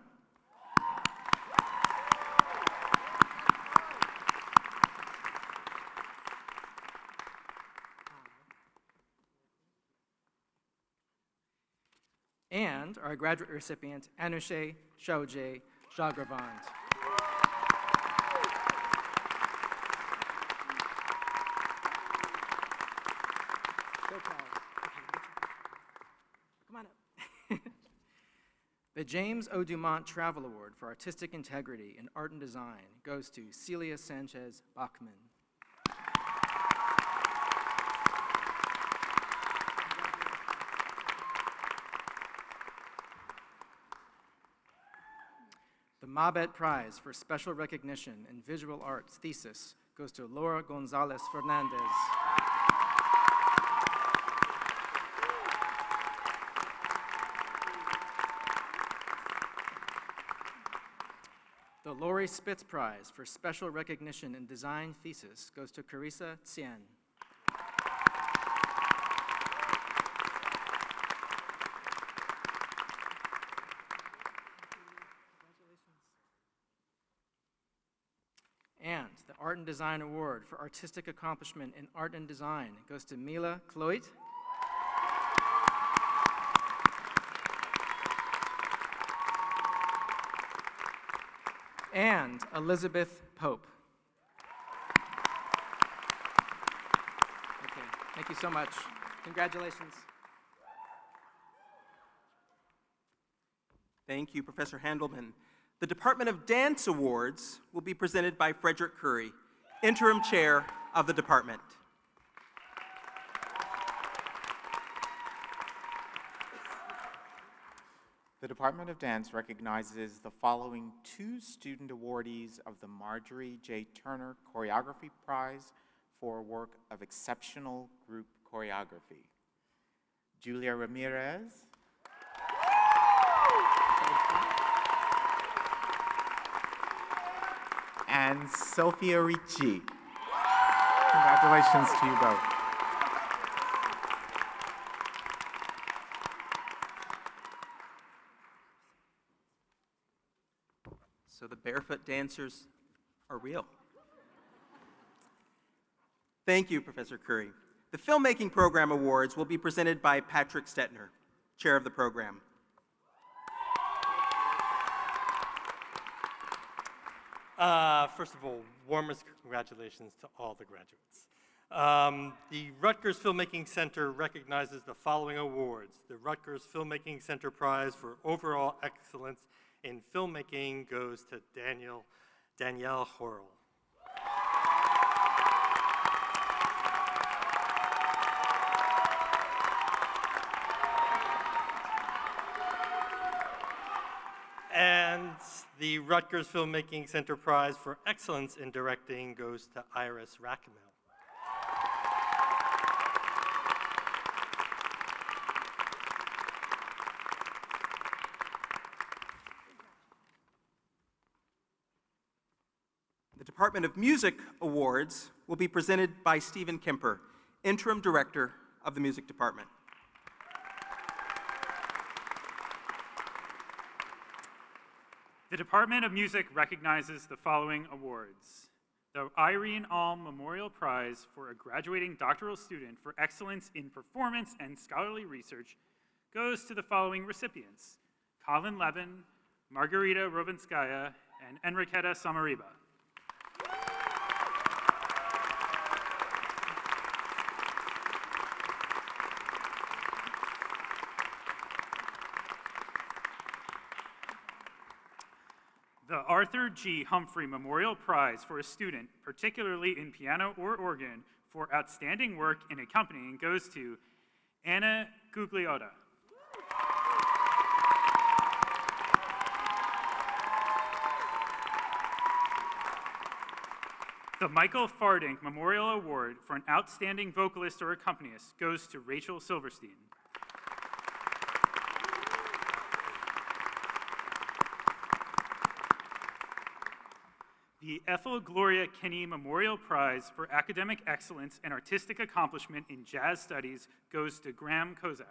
And our graduate recipient, Anushe Shaoje Jagravand. Come on up. The James O. Dumont Travel Award for Artistic Integrity in Art and Design goes to Celia Sanchez Bachman. The Mabet Prize for Special Recognition in Visual Arts Thesis goes to Laura Gonzalez Fernandez. The Laurie Spitz Prize for Special Recognition in Design Thesis goes to Carissa Tsien. And the Art and Design Award for Artistic Accomplishment in Art and Design goes to Mila Kloit. And Elizabeth Pope. Okay, thank you so much. Congratulations. Thank you, Professor Handelman. The Department of Dance Awards will be presented by Frederick Curry, Interim Chair of the Department. The Department of Dance recognizes the following 2 student awardees of the Marjorie J. Turner Choreography Prize for work of exceptional group choreography. Julia Ramirez. And Sophia Ricci. Congratulations to you both. So the barefoot dancers are real. Thank you, Professor Curry. The Filmmaking Program Awards will be presented by Patrick Stetner, Chair of the program. First of all, warmest congratulations to all the graduates. The Rutgers Filmmaking Center recognizes the following awards. The Rutgers Filmmaking Center Prize for Overall Excellence in Filmmaking goes to Danielle Horrell. And the Rutgers Filmmaking Center Prize for Excellence in Directing goes to Iris Rackmel. The Department of Music Awards will be presented by Stephen Kemper, Interim Director of the Music Department. The Department of Music recognizes the following awards. The Irene Alm Memorial Prize for a graduating doctoral student for excellence in performance and scholarly research goes to the following recipients: Colin Levin, Margarita Rovinskaya, and Enriqueta Samariba. The Arthur G. Humphrey Memorial Prize for a student, particularly in piano or organ, for outstanding work in accompanying goes to Anna Gugliotta. The Michael Fardink Memorial Award for an outstanding vocalist or accompanist goes to Rachel Silverstein. The Ethel Gloria Kinney Memorial Prize for Academic Excellence and Artistic Accomplishment in Jazz Studies goes to Graham Kozak.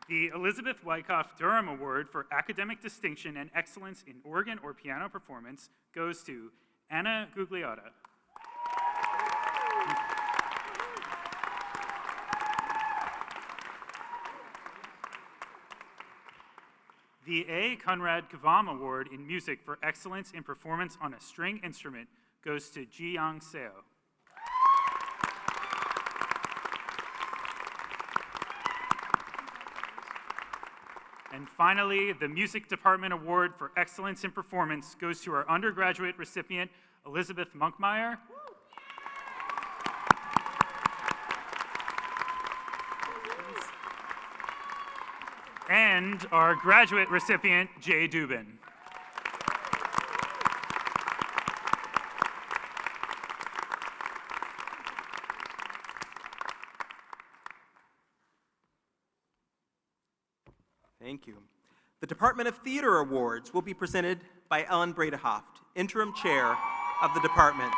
The Elizabeth Wyckoff Durham Award for Academic Distinction and Excellence in Organ or Piano Performance goes to Anna Gugliotta. The A. Conrad Kavam Award in Music for Excellence in Performance on a String Instrument goes to Ji-Young Seo. And finally, the Music Department Award for Excellence in Performance goes to our undergraduate recipient, Elizabeth Monkmeyer. And our graduate recipient, Jay Dubin. Thank you. The Department of Theater Awards will be presented by Ellen Bredehoft, Interim Chair of the Department.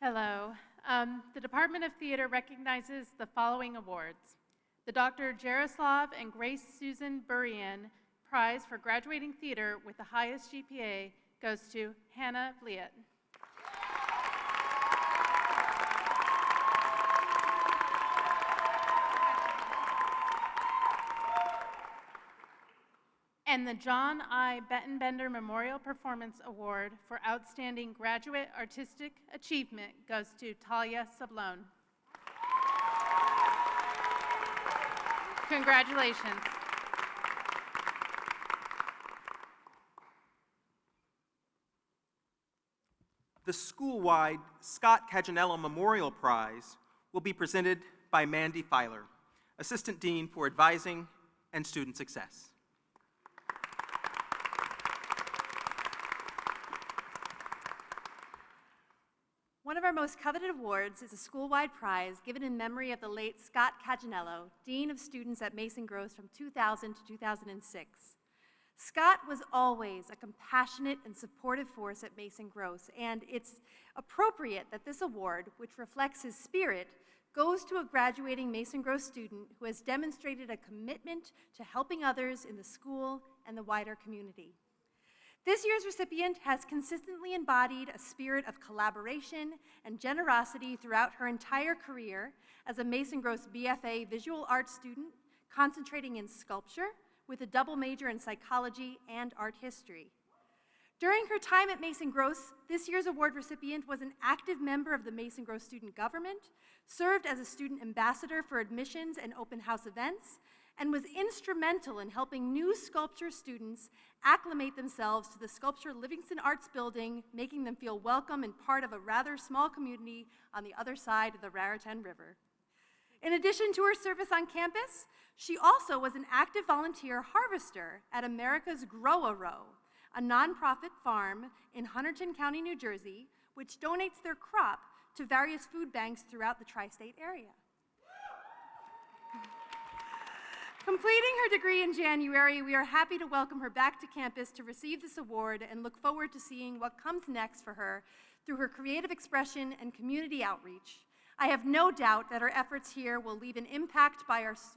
Hello. The Department of Theater recognizes the following awards. The Dr. Jaroslav and Grace Susan Burian Prize for Graduating Theater with the highest GPA goes to Hannah Bliet. And the John I. Bettenbender Memorial Performance Award for Outstanding Graduate Artistic Achievement goes to Talia Sablon. Congratulations. The school-wide Scott Caganello Memorial Prize will be presented by Mandy Filer, Assistant Dean for Advising and Student Success. One of our most coveted awards is a school-wide prize given in memory of the late Scott Caganello, Dean of Students at Mason Gross from 2000 to 2006. Scott was always a compassionate and supportive force at Mason Gross, and it's appropriate that this award, which reflects his spirit, goes to a graduating Mason Gross student who has demonstrated a commitment to helping others in the school and the wider community. This year's recipient has consistently embodied a spirit of collaboration and generosity throughout her entire career as a Mason Gross BFA visual arts student, concentrating in sculpture with a double major in psychology and art history. During her time at Mason Gross, this year's award recipient was an active member of the Mason Gross student government, served as a student ambassador for admissions and open house events, and was instrumental in helping new sculpture students acclimate themselves to the Sculpture Livingston Arts Building, making them feel welcome and part of a rather small community on the other side of the Raritan River. In addition to her service on campus, she also was an active volunteer harvester at America's Grow-A-Row, a nonprofit farm in Hunterdon County, New Jersey, which donates their crop to various food banks throughout the tri-state area. Completing her degree in January, we are happy to welcome her back to campus to receive this award and look forward to seeing what comes next for her through her creative expression and community outreach. I have no doubt that her efforts here will leave an impact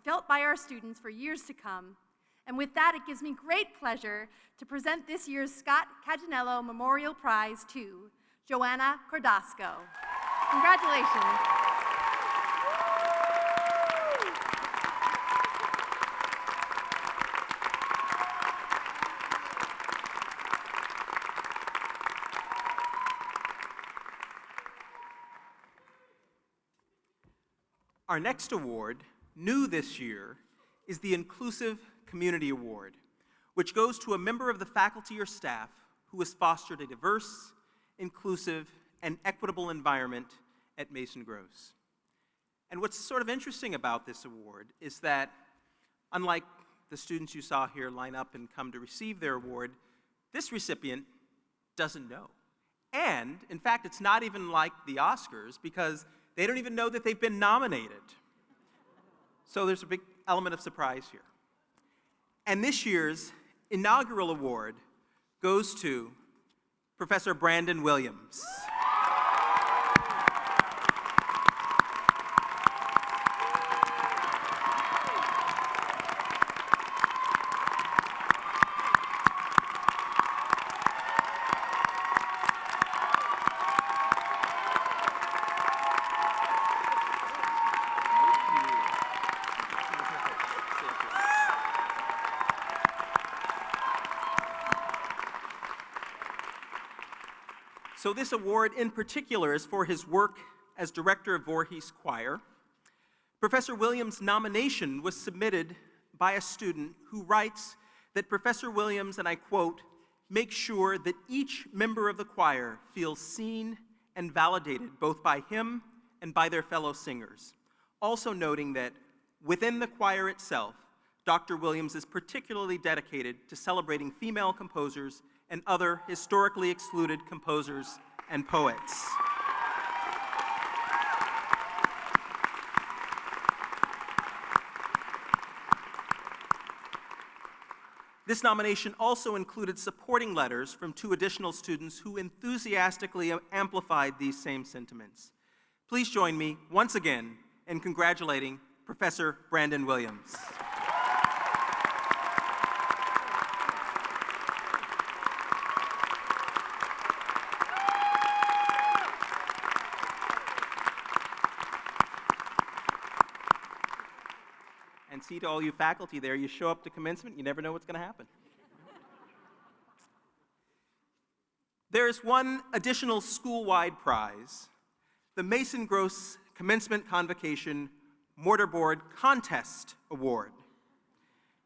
felt by our students for years to come. And with that, it gives me great pleasure to present this year's Scott Caganello Memorial Prize to Joanna Cordasco. Congratulations. Our next award, new this year, is the Inclusive Community Award, which goes to a member of the faculty or staff who has fostered a diverse, inclusive, and equitable environment at Mason Gross. And what's sort of interesting about this award is that, unlike the students you saw here line up and come to receive their award, this recipient doesn't know. And, in fact, it's not even like the Oscars, because they don't even know that they've been nominated. So there's a big element of surprise here. And this year's inaugural award goes to Professor Brandon Williams. So this award in particular is for his work as director of Voorhees Choir. Professor Williams' nomination was submitted by a student who writes that Professor Williams, and I quote, "make sure that each member of the choir feels seen and validated both by him and by their fellow singers." Also noting that within the choir itself, Dr. Williams is particularly dedicated to celebrating female composers and other historically excluded composers and poets. This nomination also included supporting letters from 2 additional students who enthusiastically amplified these same sentiments. Please join me once again in congratulating Professor Brandon Williams. And see, to all you faculty there, you show up to commencement, you never know what's going to happen. There's one additional school-wide prize, the Mason Gross Commencement Convocation Mortarboard Contest Award.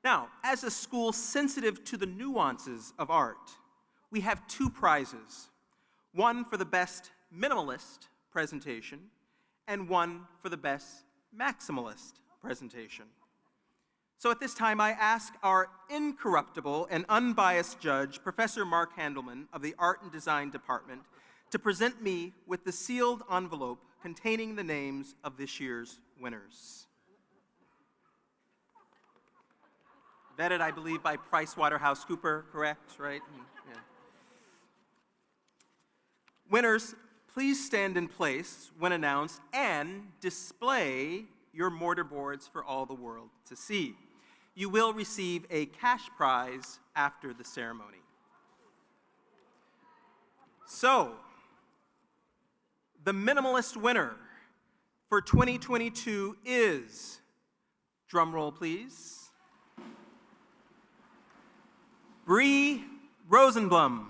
Now, as a school sensitive to the nuances of art, we have 2 prizes, one for the best minimalist presentation and one for the best maximalist presentation. So at this time, I ask our incorruptible and unbiased judge, Professor Mark Handelman of the Art and Design Department, to present me with the sealed envelope containing the names of this year's winners. Vetted, I believe, by PricewaterhouseCoopers, correct, right? Yeah. Winners, please stand in place when announced and display your mortarboards for all the world to see. You will receive a cash prize after the ceremony. So, the minimalist winner for 2022 is, drum roll please, Bree Rosenblum.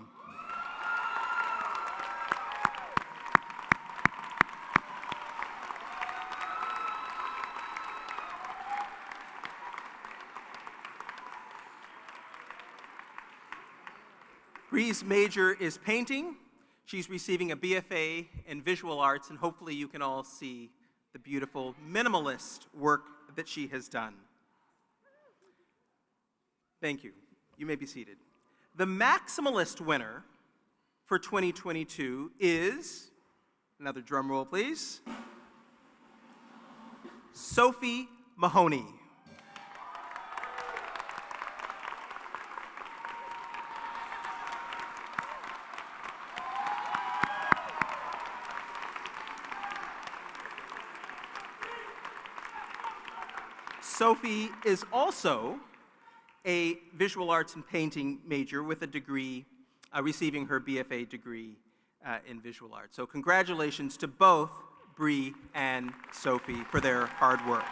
Bree's major is painting. She's receiving a BFA in visual arts, and hopefully you can all see the beautiful minimalist work that she has done. Thank you. You may be seated. The maximalist winner for 2022 is, another drum roll please, Sophie Mahoney. Sophie is also a visual arts and painting major with a degree, receiving her BFA degree in visual arts. So congratulations to both Bree and Sophie for their hard work.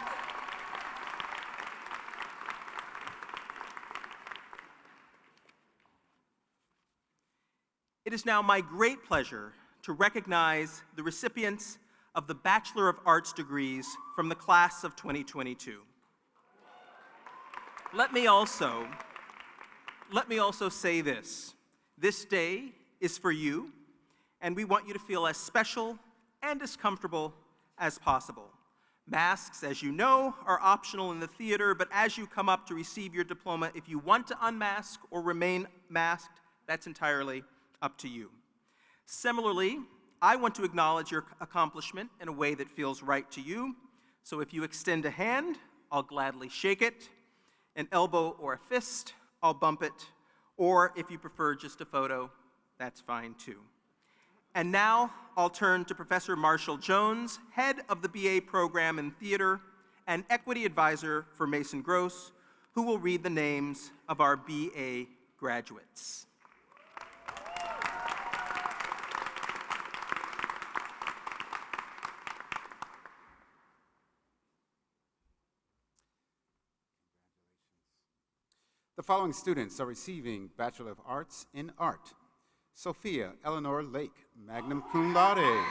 It is now my great pleasure to recognize the recipients of the Bachelor of Arts degrees from the class of 2022. Let me also say this. This day is for you, and we want you to feel as special and as comfortable as possible. Masks, as you know, are optional in the theater, but as you come up to receive your diploma, if you want to unmask or remain masked, that's entirely up to you. Similarly, I want to acknowledge your accomplishment in a way that feels right to you. So if you extend a hand, I'll gladly shake it. An elbow or a fist, I'll bump it. Or if you prefer just a photo, that's fine too. And now I'll turn to Professor Marshall Jones, head of the BA program in theater and equity advisor for Mason Gross, who will read the names of our BA graduates. The following students are receiving Bachelor of Arts in Art. Sophia Eleanor Lake, magna cum laude.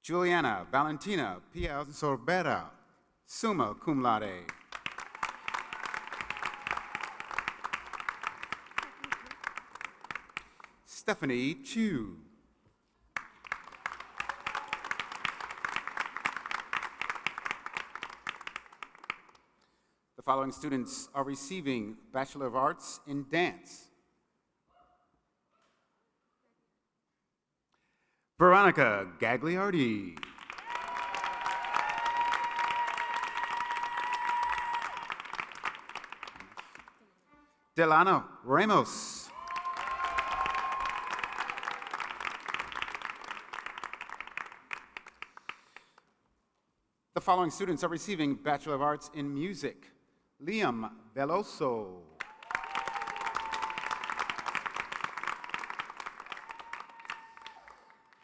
Juliana Valentina Piazzorbera, summa cum laude. Stephanie Chu. The following students are receiving Bachelor of Arts in Dance. Veronica Gagliardi. Delano Ramos. The following students are receiving Bachelor of Arts in Music. Liam Veloso.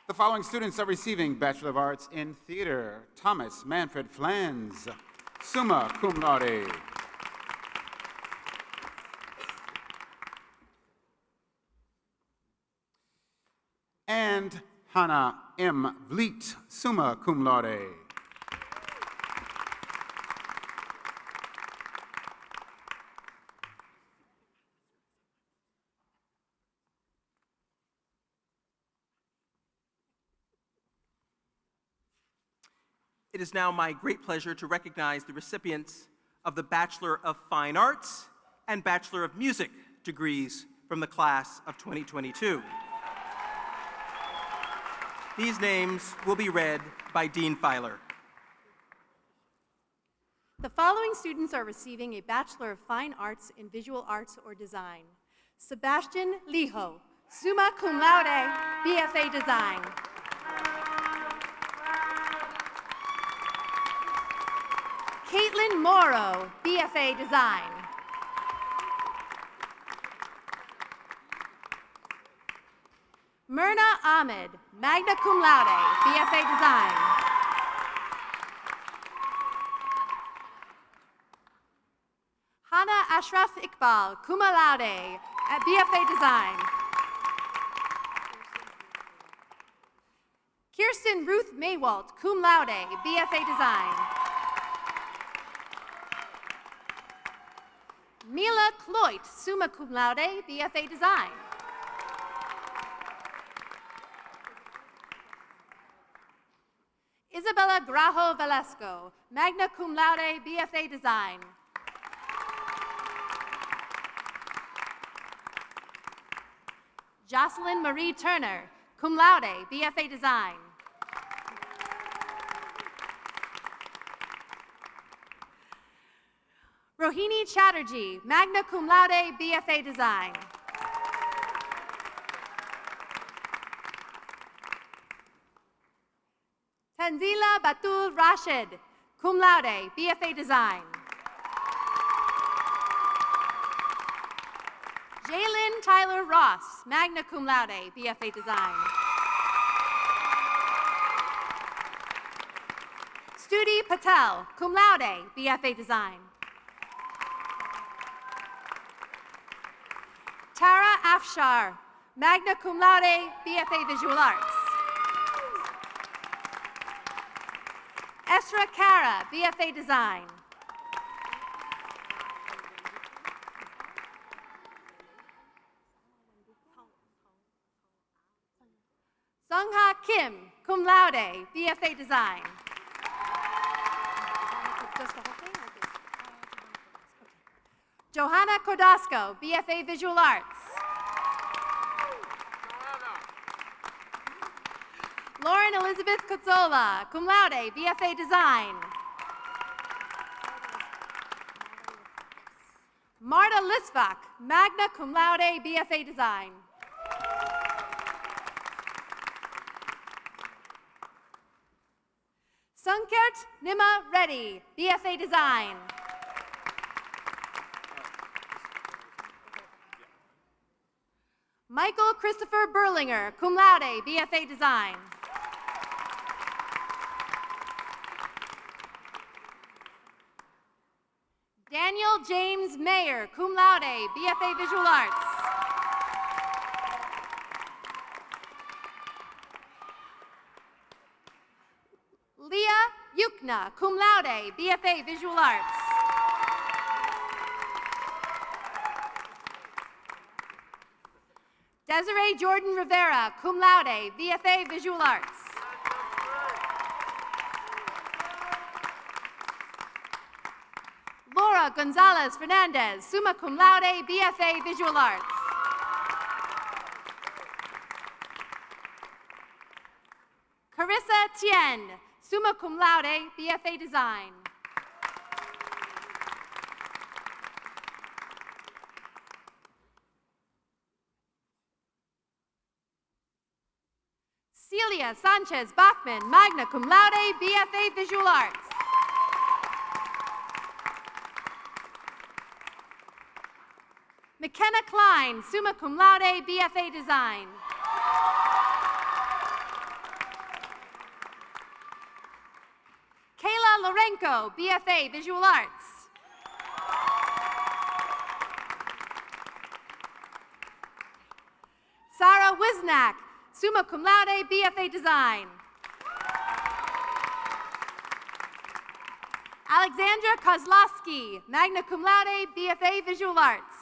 The following students are receiving Bachelor of Arts in Theater. Thomas Manfred Flans, summa cum laude. And Hannah M. Vliet, summa cum laude. It is now my great pleasure to recognize the recipients of the Bachelor of Fine Arts and Bachelor of Music degrees from the class of 2022. These names will be read by Dean Filer. The following students are receiving a Bachelor of Fine Arts in Visual Arts or Design. Sebastian Lijo, summa cum laude, BFA Design. Caitlin Morrow, BFA Design. Myrna Ahmed, magna cum laude, BFA Design. Hannah Ashraf Iqbal, cum laude, at BFA Design. Kirsten Ruth Maywalt, cum laude, BFA Design. Mila Cloyt, summa cum laude, BFA Design. Isabella Grajo Velasco, magna cum laude, BFA Design. Jocelyn Marie Turner, cum laude, BFA Design. Rohini Chatterjee, magna cum laude, BFA Design. Tanzila Batul Rashid, cum laude, BFA Design. Jalen Tyler Ross, magna cum laude, BFA Design. Studi Patel, cum laude, BFA Design. Tara Afshar, magna cum laude, BFA Visual Arts. Esra Kara, BFA Design. Sungha Kim, cum laude, BFA Design. Johanna Cordasco, BFA Visual Arts. Lauren Elizabeth Cozzola, cum laude, BFA Design. Marta Lisvak, magna cum laude, BFA Design. Sankert Nima Reddy, BFA Design. Michael Christopher Berlinger, cum laude, BFA Design. Daniel James Mayer, cum laude, BFA Visual Arts. Leah Yukna, cum laude, BFA Visual Arts. Desiree Jordan Rivera, cum laude, BFA Visual Arts. Laura Gonzalez Fernandez, summa cum laude, BFA Visual Arts. Carissa Tien, summa cum laude, BFA Design. Cecilia Sanchez Bachman, magna cum laude, BFA Visual Arts. McKenna Klein, summa cum laude, BFA Design. Kayla Lorenko, BFA Visual Arts. Sarah Wisnak, summa cum laude, BFA Design. Alexandra Kozlowski, magna cum laude, BFA Visual Arts.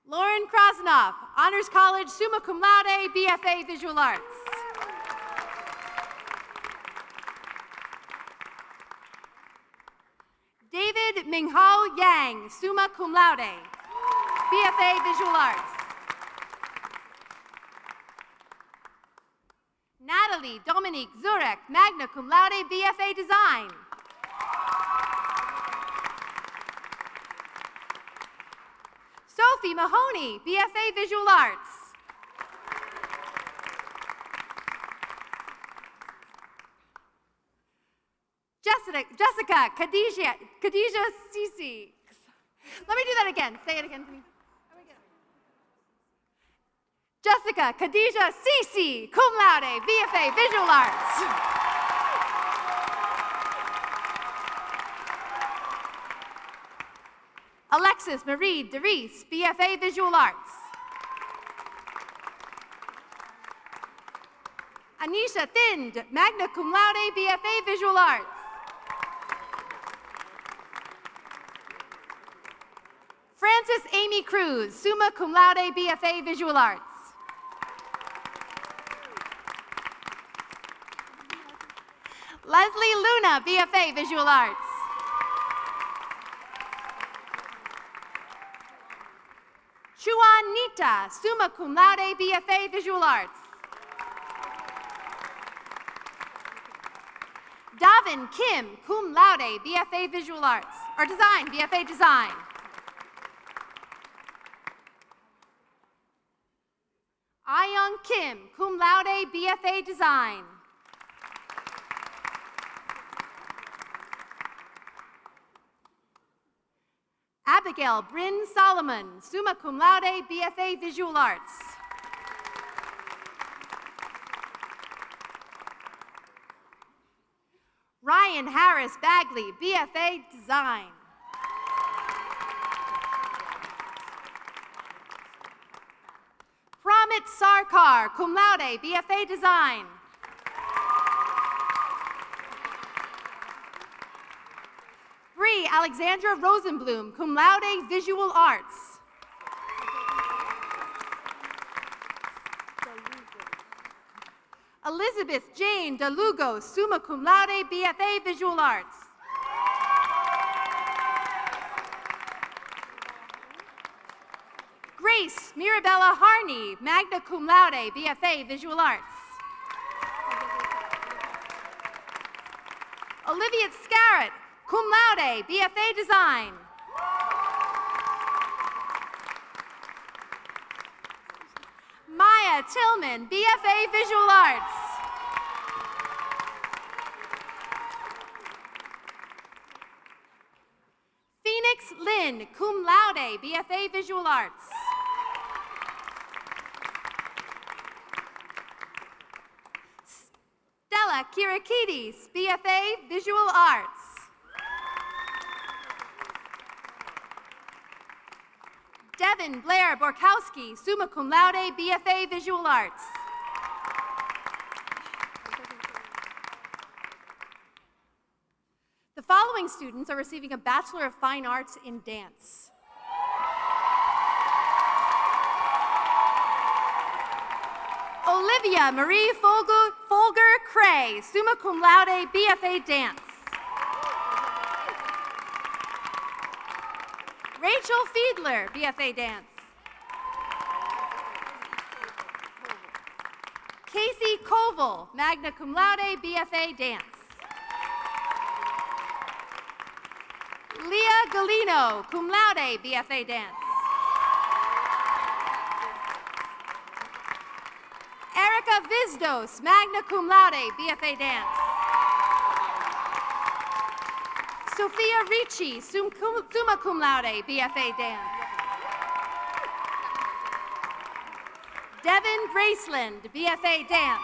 Lauren Krasnoff, Honors College, summa cum laude, BFA Visual Arts. David Minghao Yang, summa cum laude, BFA Visual Arts. Natalie Dominique Zurek, magna cum laude, BFA Design. Sophie Mahoney, BFA Visual Arts. Jessica Khadija Sisi. Let me do that again. Say it again to me. Jessica Khadija Sisi, cum laude, BFA Visual Arts. Alexis Marie DeReese, BFA Visual Arts. Anisha Thind, magna cum laude, BFA Visual Arts. Frances Amy Cruz, summa cum laude, BFA Visual Arts. Leslie Luna, BFA Visual Arts. Chuan Nita, summa cum laude, BFA Visual Arts. Davin Kim, cum laude, BFA Visual Arts, or Design, BFA Design. Ayoung Kim, cum laude, BFA Design. Abigail Bryn Solomon, summa cum laude, BFA Visual Arts. Ryan Harris Bagley, BFA Design. Pramit Sarkar, cum laude, BFA Design. Bree Alexandra Rosenblum, cum laude, Visual Arts. Elizabeth Jane DeLugo, summa cum laude, BFA Visual Arts. Grace Mirabella Harney, magna cum laude, BFA Visual Arts. Olivia Scarrett, cum laude, BFA Design. Maya Tillman, BFA Visual Arts. Phoenix Lynn, cum laude, BFA Visual Arts. Stella Kirakidis, BFA Visual Arts. Devin Blair Borkowski, summa cum laude, BFA Visual Arts. The following students are receiving a Bachelor of Fine Arts in Dance. Olivia Marie Folger Cray, summa cum laude, BFA Dance. Rachel Fiedler, BFA Dance. Casey Koval, magna cum laude, BFA Dance. Leah Galino, cum laude, BFA Dance. Vizdos, magna cum laude, BFA Dance. Sophia Ricci, summa cum laude, BFA Dance. Devin Graceland, BFA Dance.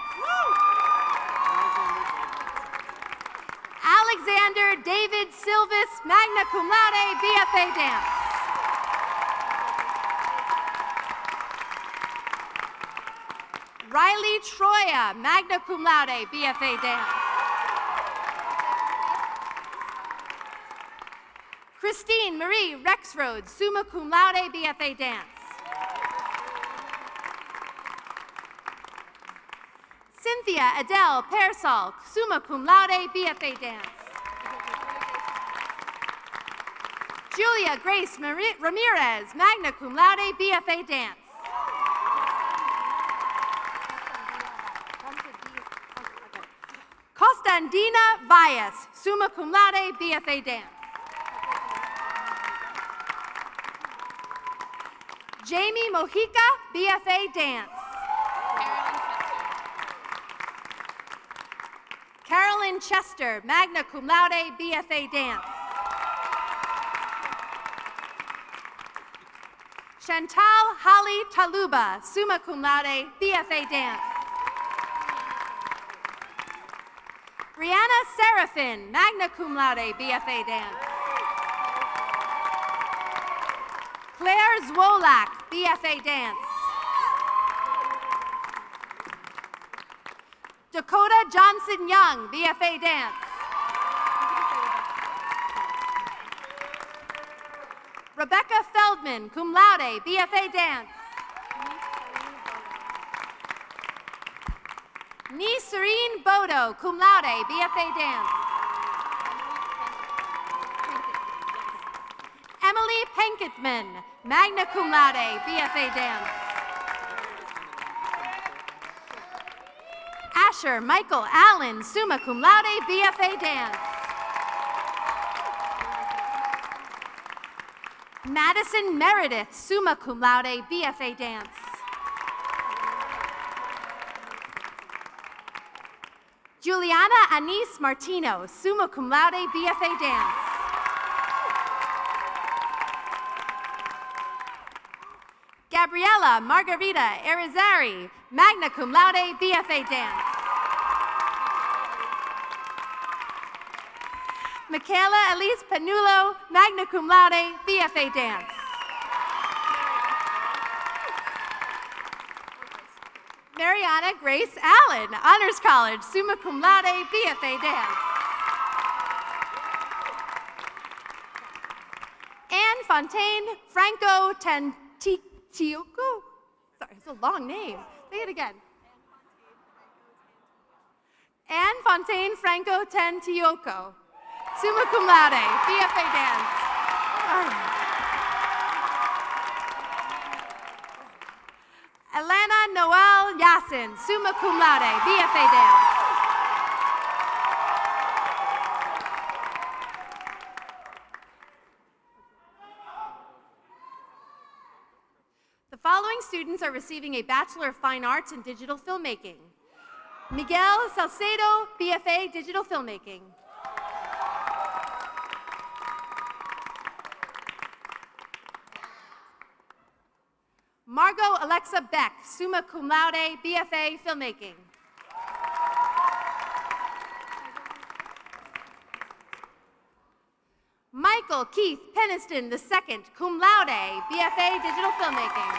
Alexander David Silvis, magna cum laude, BFA Dance. Riley Troya, magna cum laude, BFA Dance. Christine Marie Rexroad, summa cum laude, BFA Dance. Cynthia Adele Pearsall, summa cum laude, BFA Dance. Julia Grace Ramirez, magna cum laude, BFA Dance. Costandina Valles, summa cum laude, BFA Dance. Jamie Mojica, BFA Dance. Carolyn Chester, magna cum laude, BFA Dance. Chantal Holly Taluba, summa cum laude, BFA Dance. Brianna Serafin, magna cum laude, BFA Dance. Claire Zwolak, BFA Dance. Dakota Johnson Young, BFA Dance. Rebecca Feldman, cum laude, BFA Dance. Nisreen Bodo, cum laude, BFA Dance. Emily Penketman, magna cum laude, BFA Dance. Asher Michael Allen, summa cum laude, BFA Dance. Madison Meredith, summa cum laude, BFA Dance. Juliana Anise Martino, summa cum laude, BFA Dance. Gabriela Margarita Arizari, magna cum laude, BFA Dance. Michaela Elise Panulo, magna cum laude, BFA Dance. Mariana Grace Allen, Honors College, summa cum laude, BFA Dance. Anne Fontaine Franco Tantioco. Sorry, it's a long name. Say it again. Anne Fontaine Franco Tantioco, summa cum laude, BFA Dance. Elena Noel Yassin, summa cum laude, BFA Dance. The following students are receiving a Bachelor of Fine Arts in Digital Filmmaking. Miguel Salcedo, BFA Digital Filmmaking. Margot Alexa Beck, summa cum laude, BFA Filmmaking. Michael Keith Peniston II, cum laude, BFA Digital Filmmaking.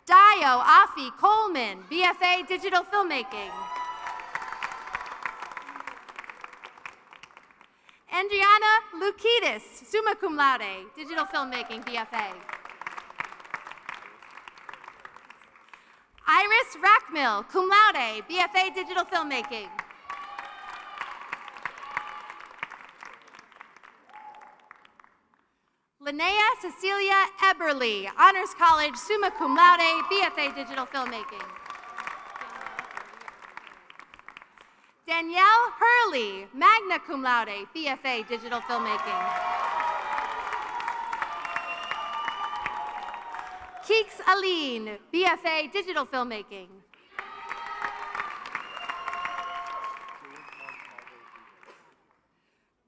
Dio Afi Coleman, BFA Digital Filmmaking. Andriana Lukitis, summa cum laude, Digital Filmmaking, BFA. Iris Rackmill, cum laude, BFA Digital Filmmaking. Linnea Cecilia Eberly, Honors College, summa cum laude, BFA Digital Filmmaking. Danielle Hurley, magna cum laude, BFA Digital Filmmaking. Keeks Aline, BFA Digital Filmmaking.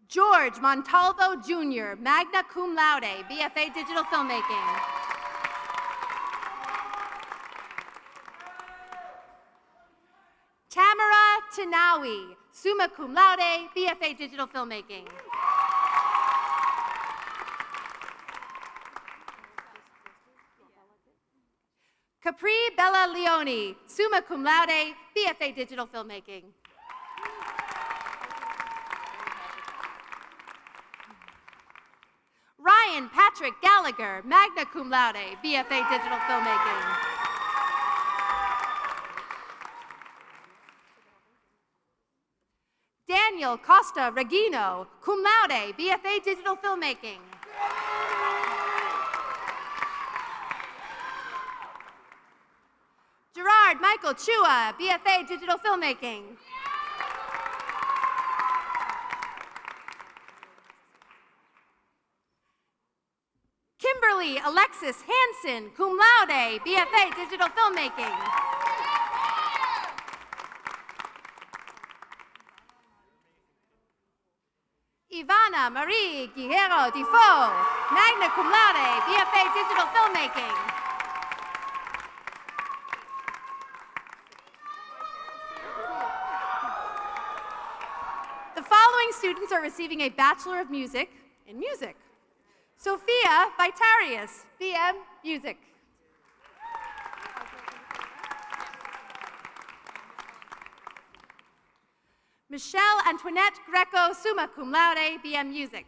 George Montalvo Jr., magna cum laude, BFA Digital Filmmaking. Tamara Tanawi, summa cum laude, BFA Digital Filmmaking. Capri Bella Leone, summa cum laude, BFA Digital Filmmaking. Ryan Patrick Gallagher, magna cum laude, BFA Digital Filmmaking. Daniel Costa Regino, cum laude, BFA Digital Filmmaking. Gerard Michael Chua, BFA Digital Filmmaking. Kimberly Alexis Hansen, cum laude, BFA Digital Filmmaking. Ivana Marie Guerrero Defoe, magna cum laude, BFA Digital Filmmaking. The following students are receiving a Bachelor of Music in Music. Sophia Vitarius, BM Music. Michelle Antoinette Greco, summa cum laude, BM Music.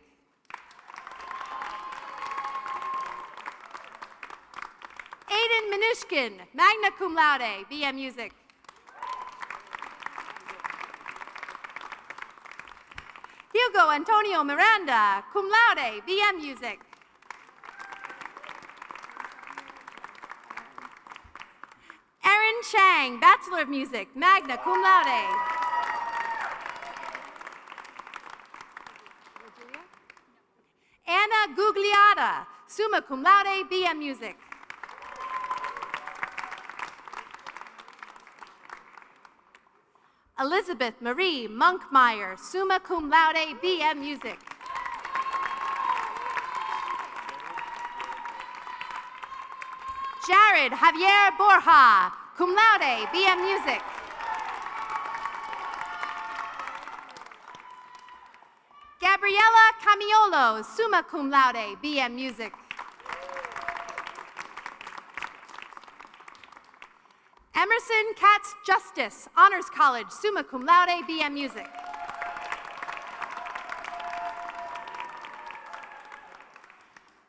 Aiden Minishkin, magna cum laude, BM Music. Hugo Antonio Miranda, cum laude, BM Music. Erin Chang, Bachelor of Music, magna cum laude. Anna Gugliata, summa cum laude, BM Music. Elizabeth Marie Monkmeyer, summa cum laude, BM Music. Jared Javier Borja, cum laude, BM Music. Gabriela Camiolo, summa cum laude, BM Music. Emerson Katz Justice, Honors College, summa cum laude, BM Music.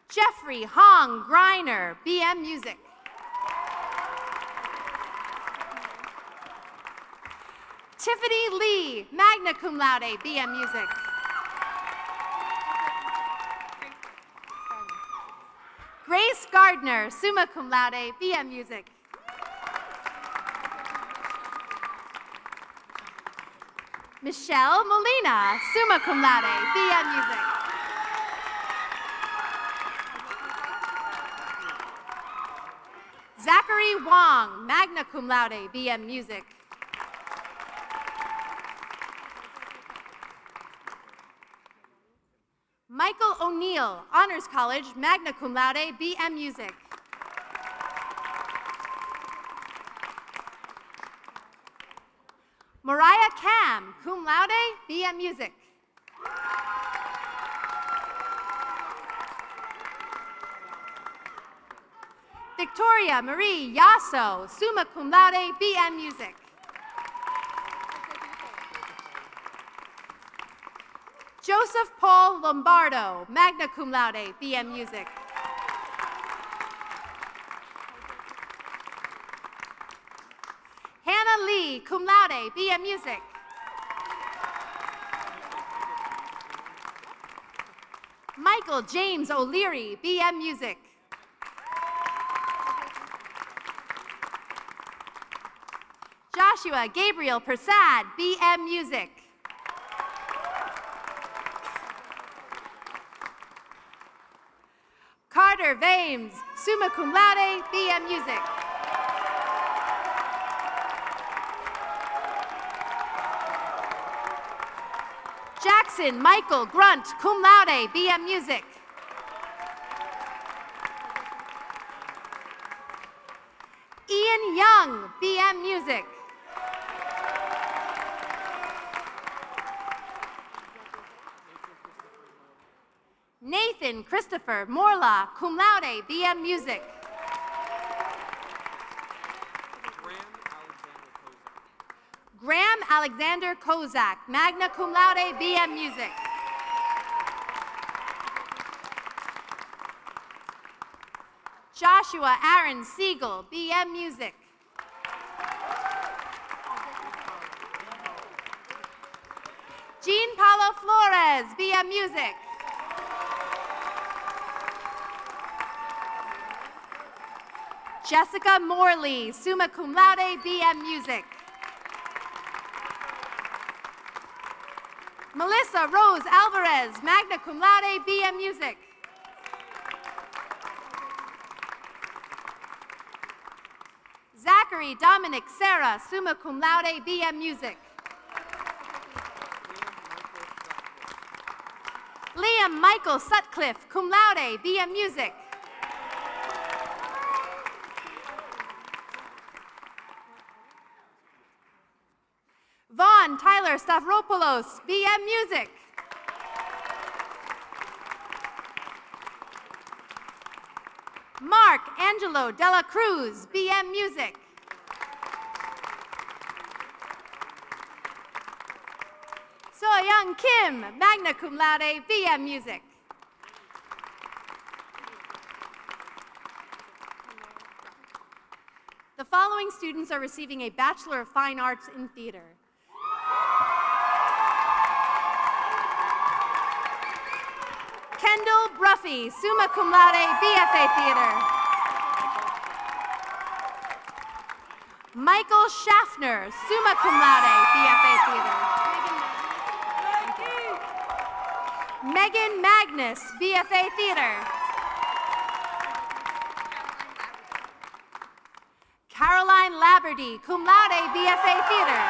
Jeffrey Hong Greiner, BM Music. Tiffany Lee, magna cum laude, BM Music. Grace Gardner, summa cum laude, BM Music. Michelle Molina, summa cum laude, BM Music. Zachary Wong, magna cum laude, BM Music. Michael O'Neill, Honors College, magna cum laude, BM Music. Mariah Cam, cum laude, BM Music. Victoria Marie Yasso, summa cum laude, BM Music. Joseph Paul Lombardo, magna cum laude, BM Music. Hannah Lee, cum laude, BM Music. Michael James O'Leary, BM Music. Joshua Gabriel Persad, BM Music. Carter Carter Vames, summa cum laude, BM Music. Jackson Michael Grunt, cum laude, BM Music. Ian Young, BM Music. Nathan Christopher Morla, cum laude, BM Music. Graham Alexander Kozak, magna cum laude, BM Music. Joshua Aaron Siegel, BM Music. Jean Paulo Flores, BM Music. Jessica Morley, summa cum laude, BM Music. Melissa Rose Alvarez, magna cum laude, BM Music. Zachary Dominic Serra, summa cum laude, BM Music. Liam Michael Sutcliffe, cum laude, BM Music. Vaughn Tyler Stavropoulos, BM Music. Mark Angelo Dela Cruz, BM Music. So Young Kim, magna cum laude, BM Music. The following students are receiving a Bachelor of Fine Arts in Theater. Kendall Bruffy, summa cum laude, BFA Theater. Michael Schaffner, summa cum laude, BFA Theater. Megan Magnus, BFA Theater. Caroline Labberty, cum laude, BFA Theater.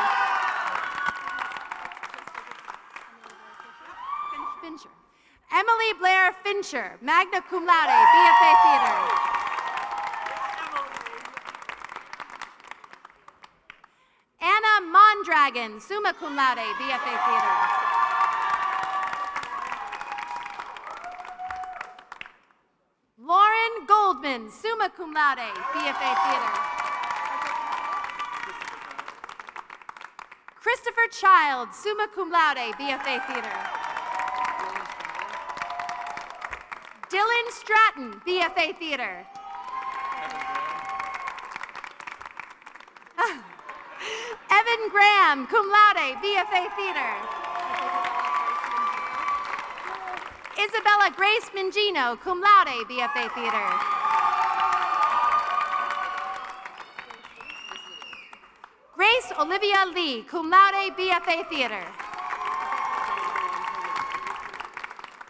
Fincher. Emily Blair Fincher, magna cum laude, BFA Theater. Anna Mondragon, summa cum laude, BFA Theater. Lauren Goldman, summa cum laude, BFA Theater. Christopher Child, summa cum laude, BFA Theater. Dylan Stratton, BFA Theater. Evan Graham, cum laude, BFA Theater. Isabella Grace Mangino, cum laude, BFA Theater. Grace Olivia Lee, cum laude, BFA Theater.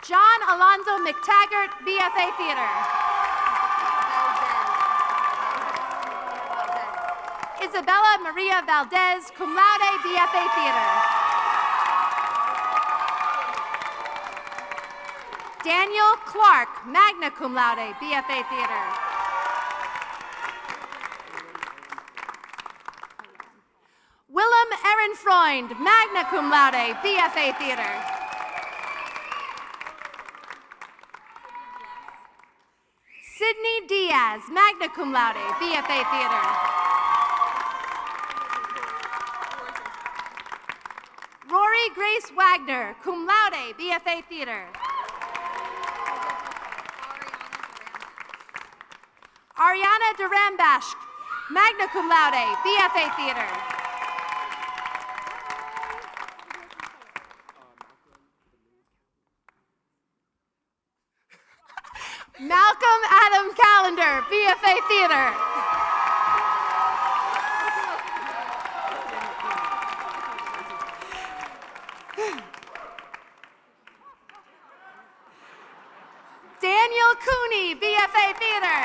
John Alonzo McTaggart, BFA Theater. Isabella Maria Valdez, cum laude, BFA Theater. Daniel Clark, magna cum laude, BFA Theater. Willem Ehrenfreund, magna cum laude, BFA Theater. Sydney Diaz, magna cum laude, BFA Theater. Rory Grace Wagner, cum laude, BFA Theater. Ariana Durambash, magna cum laude, BFA Theater. Malcolm Adam Callender, BFA Theater. Daniel Cooney, BFA Theater.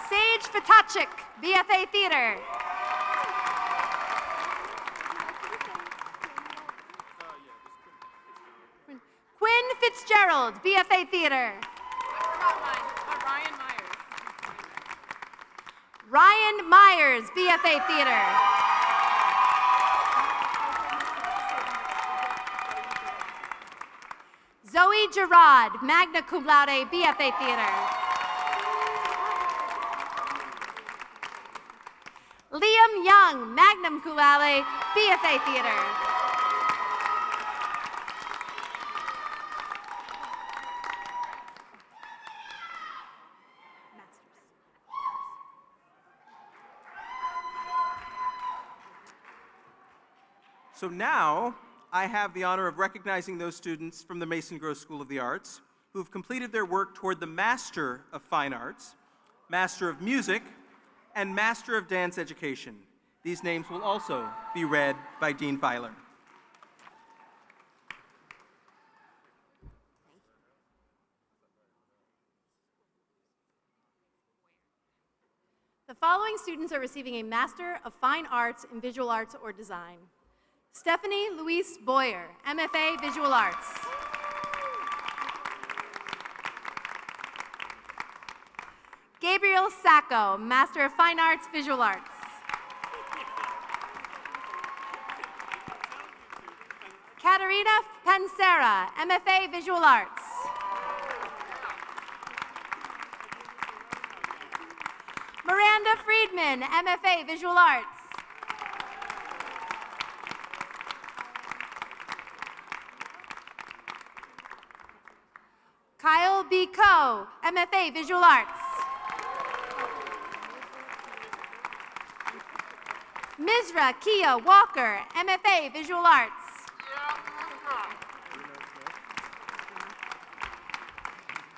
Sage Fatachik, BFA Theater. Quinn Fitzgerald, BFA Theater. Ryan Myers, BFA Theater. Zoe Gerard, magna cum laude, BFA Theater. Liam Young, magna cum laude, BFA Theater. So now, I have the honor of recognizing those students from the Mason Gross School of the Arts who have completed their work toward the Master of Fine Arts, Master of Music, and Master of Dance Education. These names will also be read by Dean Filer. The following students are receiving a Master of Fine Arts in Visual Arts or Design. Stephanie Louise Boyer, MFA Visual Arts. Gabriel Sacco, Master of Fine Arts, Visual Arts. Katerina Pansera, MFA Visual Arts. Miranda Friedman, MFA Visual Arts. Kyle B. Coe, MFA Visual Arts. Mizra Kia Walker, MFA Visual Arts.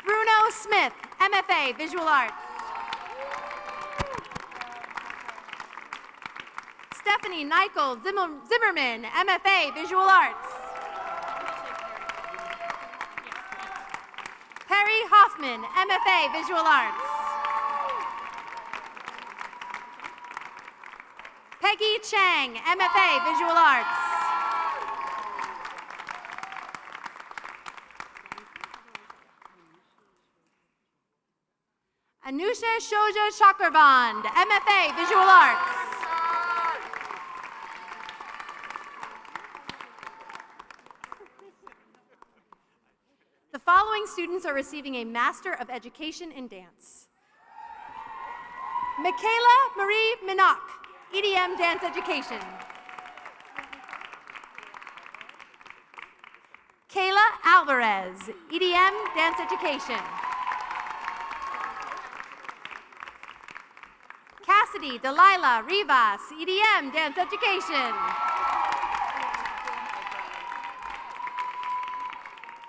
Bruno Smith, MFA Visual Arts. Stephanie Nicol Zimmerman, MFA Visual Arts. Perry Hoffman, MFA Visual Arts. Peggy Chang, MFA Visual Arts. Anusha Shoja Chakravarnd, MFA Visual Arts. The following students are receiving a Master of Education in Dance. Michaela Marie Minock, EDM Dance Education. Kayla Alvarez, EDM Dance Education. Cassidy Delilah Rivas, EDM Dance Education.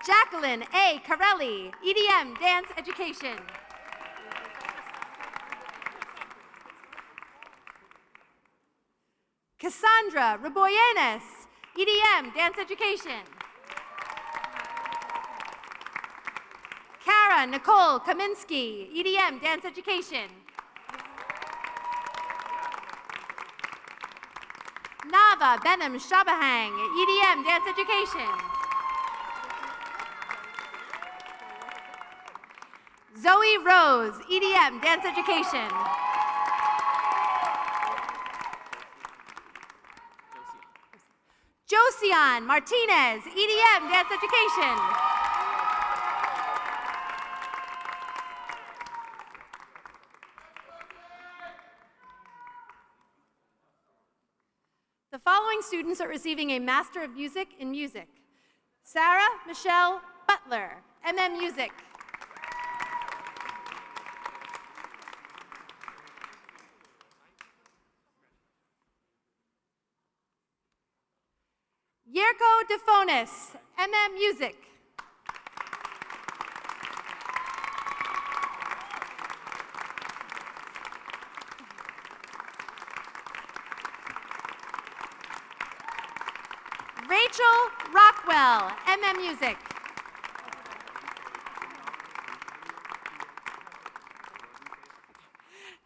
Jacqueline A. Carelli, EDM Dance Education. Cassandra Riboyenes, EDM Dance Education. Kara Nicole Kaminsky, EDM Dance Education. Nava Benham Shabahang, EDM Dance Education. Zoe Rose, EDM Dance Education. Josian Martinez, EDM Dance Education. The following students are receiving a Master of Music in Music. Sarah Michelle Butler, MM Music. Yerko Defonis, MM Music. Rachel Rockwell, MM Music.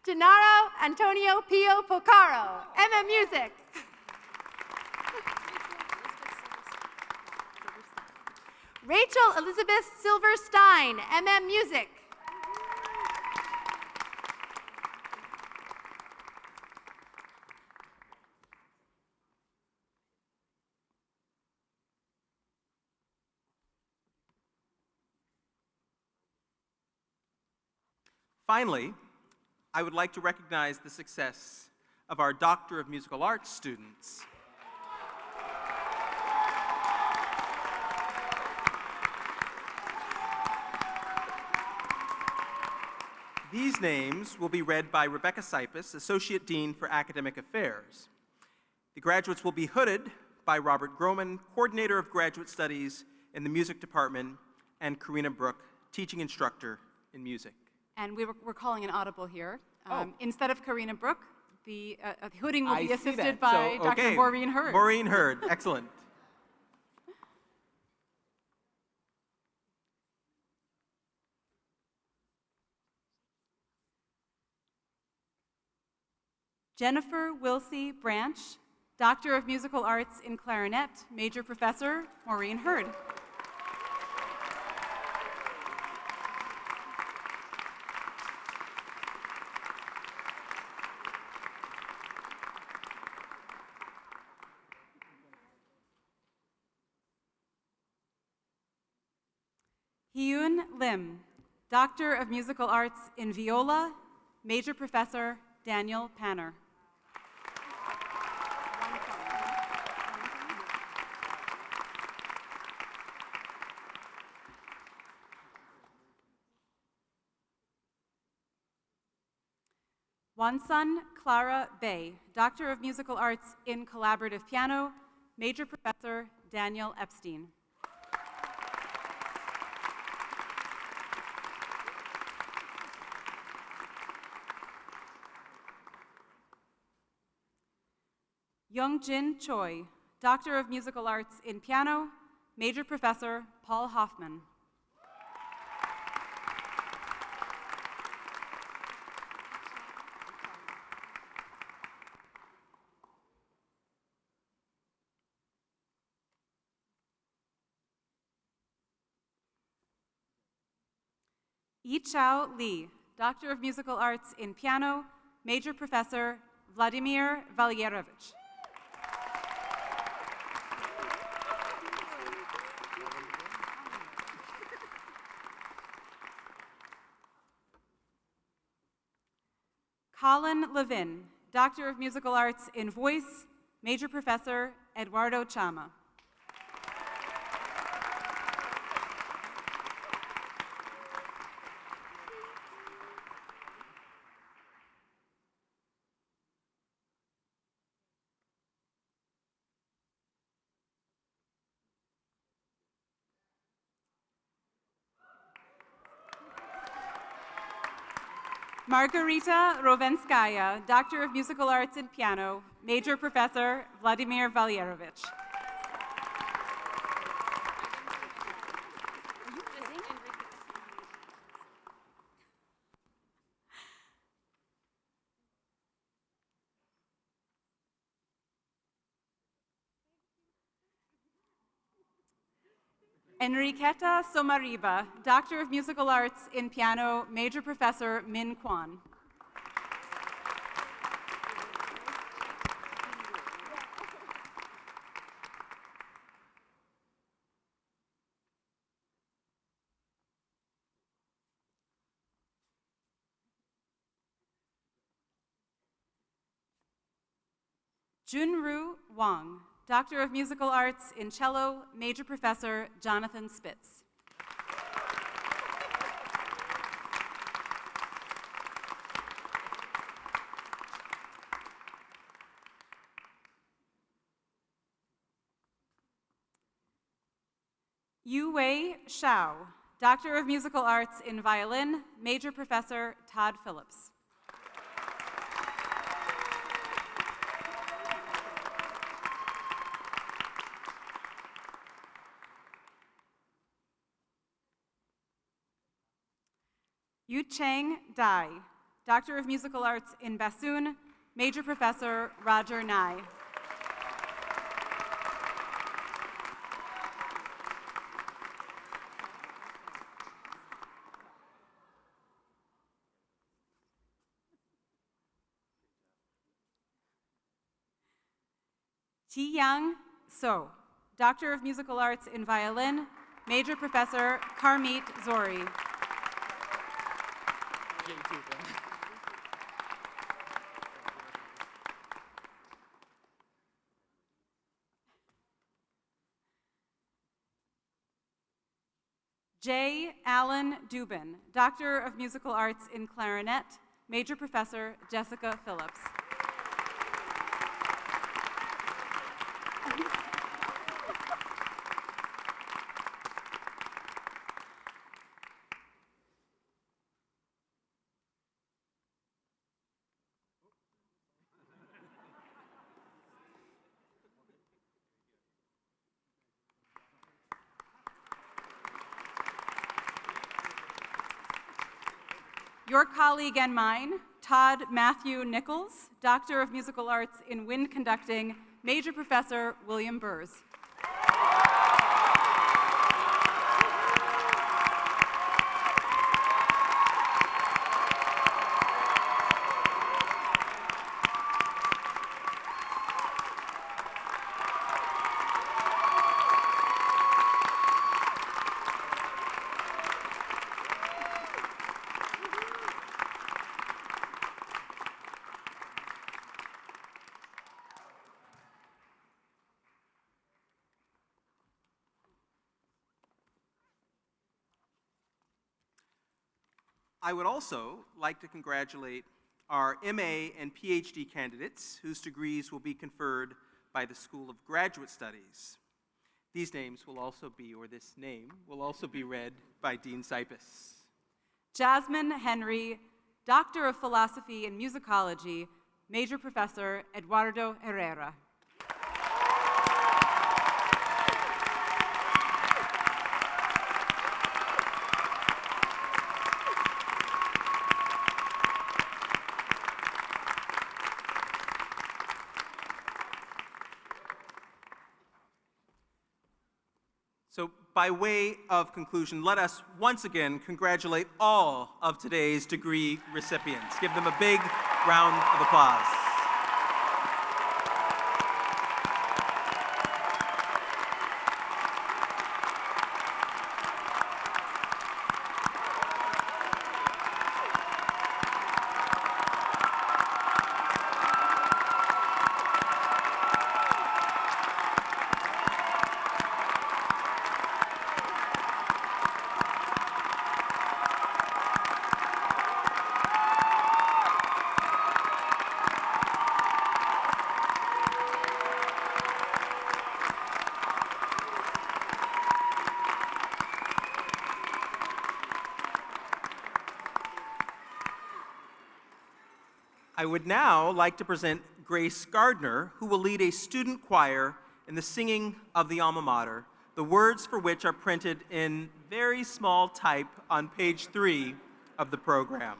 Gennaro Antonio Pio Pocaro, MM Music. Rachel Elizabeth Silverstein, MM Music. Finally, I would like to recognize the success of our Doctor of Musical Arts students. These names will be read by Rebecca Sipus, Associate Dean for Academic Affairs. The graduates will be hooded by Robert Groman, Coordinator of Graduate Studies in the Music Department, and Karina Brook, Teaching Instructor in Music. And we're calling an audible here. Instead of Karina Brook, the hooding will be assisted by Dr. Maureen Hurd. Maureen Hurd, excellent. Jennifer Wilsey Branch, Doctor of Musical Arts in Clarinet, Major Professor Maureen Hurd. Hyun Lim, Doctor of Musical Arts in Viola, Major Professor Daniel Panner. Wansun Clara Bay, Doctor of Musical Arts in Collaborative Piano, Major Professor Daniel Epstein. Youngjin Choi, Doctor of Musical Arts in Piano, Major Professor Paul Hoffman. Yichao Li, Doctor of Musical Arts in Piano, Major Professor Vladimir Valyerovich. Colin Levin, Doctor of Musical Arts in Voice, Major Professor Eduardo Chama. Margarita Rovenskaya, Doctor of Musical Arts in Piano, Major Professor Vladimir Valyerovich. Enriqueta Somariba, Doctor of Musical Arts in Piano, Major Professor Min Kwan. Junru Wang, Doctor of Musical Arts in Cello, Major Professor Jonathan Spitz. Yu-Wei Shao, Doctor of Musical Arts in Violin, Major Professor Todd Phillips. Yu Cheng Dai, Doctor of Musical Arts in Bassoon, Major Professor Roger Nye. Chi Yang So, Doctor of Musical Arts in Violin, Major Professor Karmit Zori. J. Allen Dubin, Doctor of Musical Arts in Clarinet, Major Professor Jessica Phillips. Your colleague and mine, Todd Matthew Nichols, Doctor of Musical Arts in Wind Conducting, Major Professor William Burrs. I would also like to congratulate our MA and PhD candidates whose degrees will be conferred by the School of Graduate Studies. These names will also be, or this name, will also be read by Dean Sipus. Jasmine Henry, Doctor of Philosophy and Musicology, Major Professor Eduardo Herrera. So by way of conclusion, let us once again congratulate all of today's degree recipients. Give them a big round of applause. I would now like to present Grace Gardner, who will lead a student choir in the singing of the alma mater, the words for which are printed in very small type on page 3 of the program.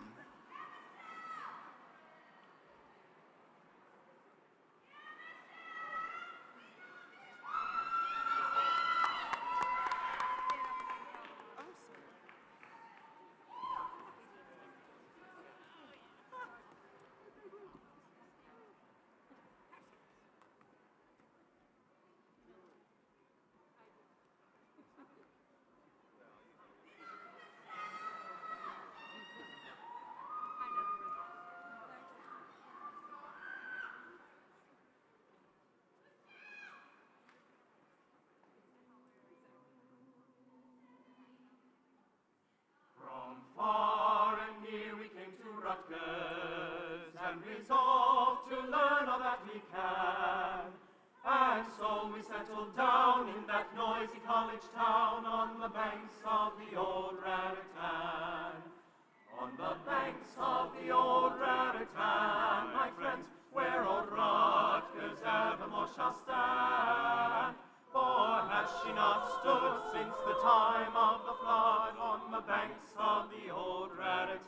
Far and near we came to Rutgers, and resolved to learn all that we can. And so we settled down in that noisy college town on the banks of the old Raritan. On the banks of the old Raritan, my friends, where old Rutgers evermore shall stand. For has she not stood since the time of the flood on the banks of the old Raritan?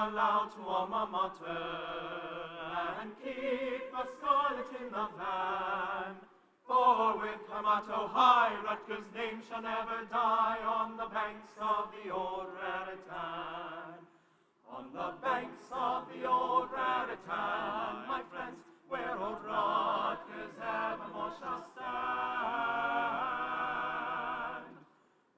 aloud to alma mater, and keep the scarlet in the van. For with her motto high, Rutgers' name shall never die on the banks of the old Raritan. On the banks of the old Raritan, my friends, where old Rutgers evermore shall stand.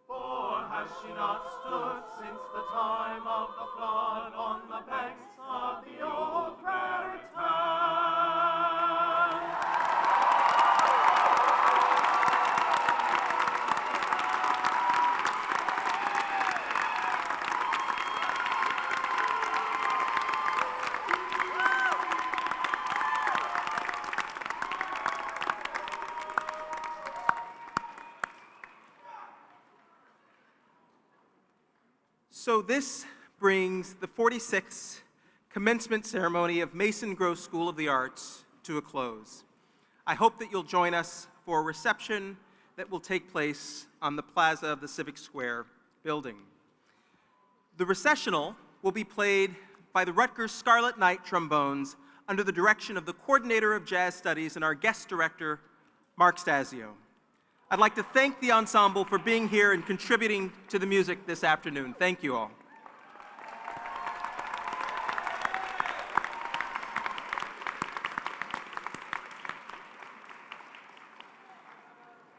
For has she not stood since the time of the flood on the banks of the old Raritan? So this brings the 46th commencement ceremony of Mason Gross School of the Arts to a close. I hope that you'll join us for a reception that will take place on the plaza of the Civic Square building. The recessional will be played by the Rutgers Scarlet Knight trombones under the direction of the coordinator of jazz studies and our guest director, Mark Stasio. I'd like to thank the ensemble for being here and contributing to the music this afternoon. Thank you all.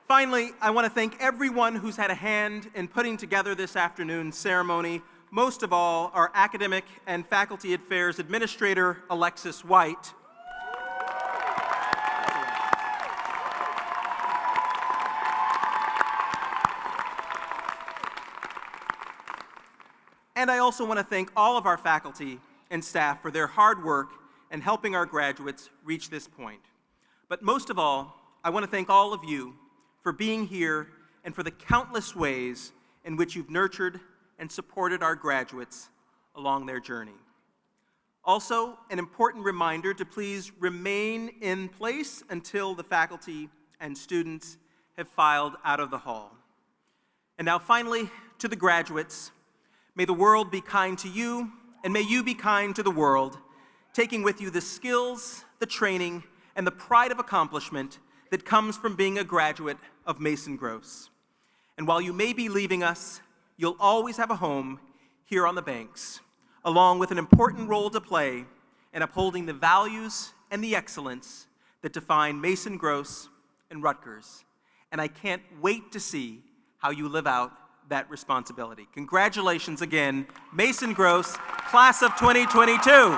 Finally, I want to thank everyone who's had a hand in putting together this afternoon's ceremony, most of all our Academic and Faculty Affairs Administrator, Alexis White. And I also want to thank all of our faculty and staff for their hard work in helping our graduates reach this point. But most of all, I want to thank all of you for being here and for the countless ways in which you've nurtured and supported our graduates along their journey. Also, an important reminder to please remain in place until the faculty and students have filed out of the hall. And now finally, to the graduates, may the world be kind to you, and may you be kind to the world, taking with you the skills, the training, and the pride of accomplishment that comes from being a graduate of Mason Gross. And while you may be leaving us, you'll always have a home here on the banks, along with an important role to play in upholding the values and the excellence that define Mason Gross and Rutgers. And I can't wait to see how you live out that responsibility. Congratulations again, Mason Gross, class of 2022.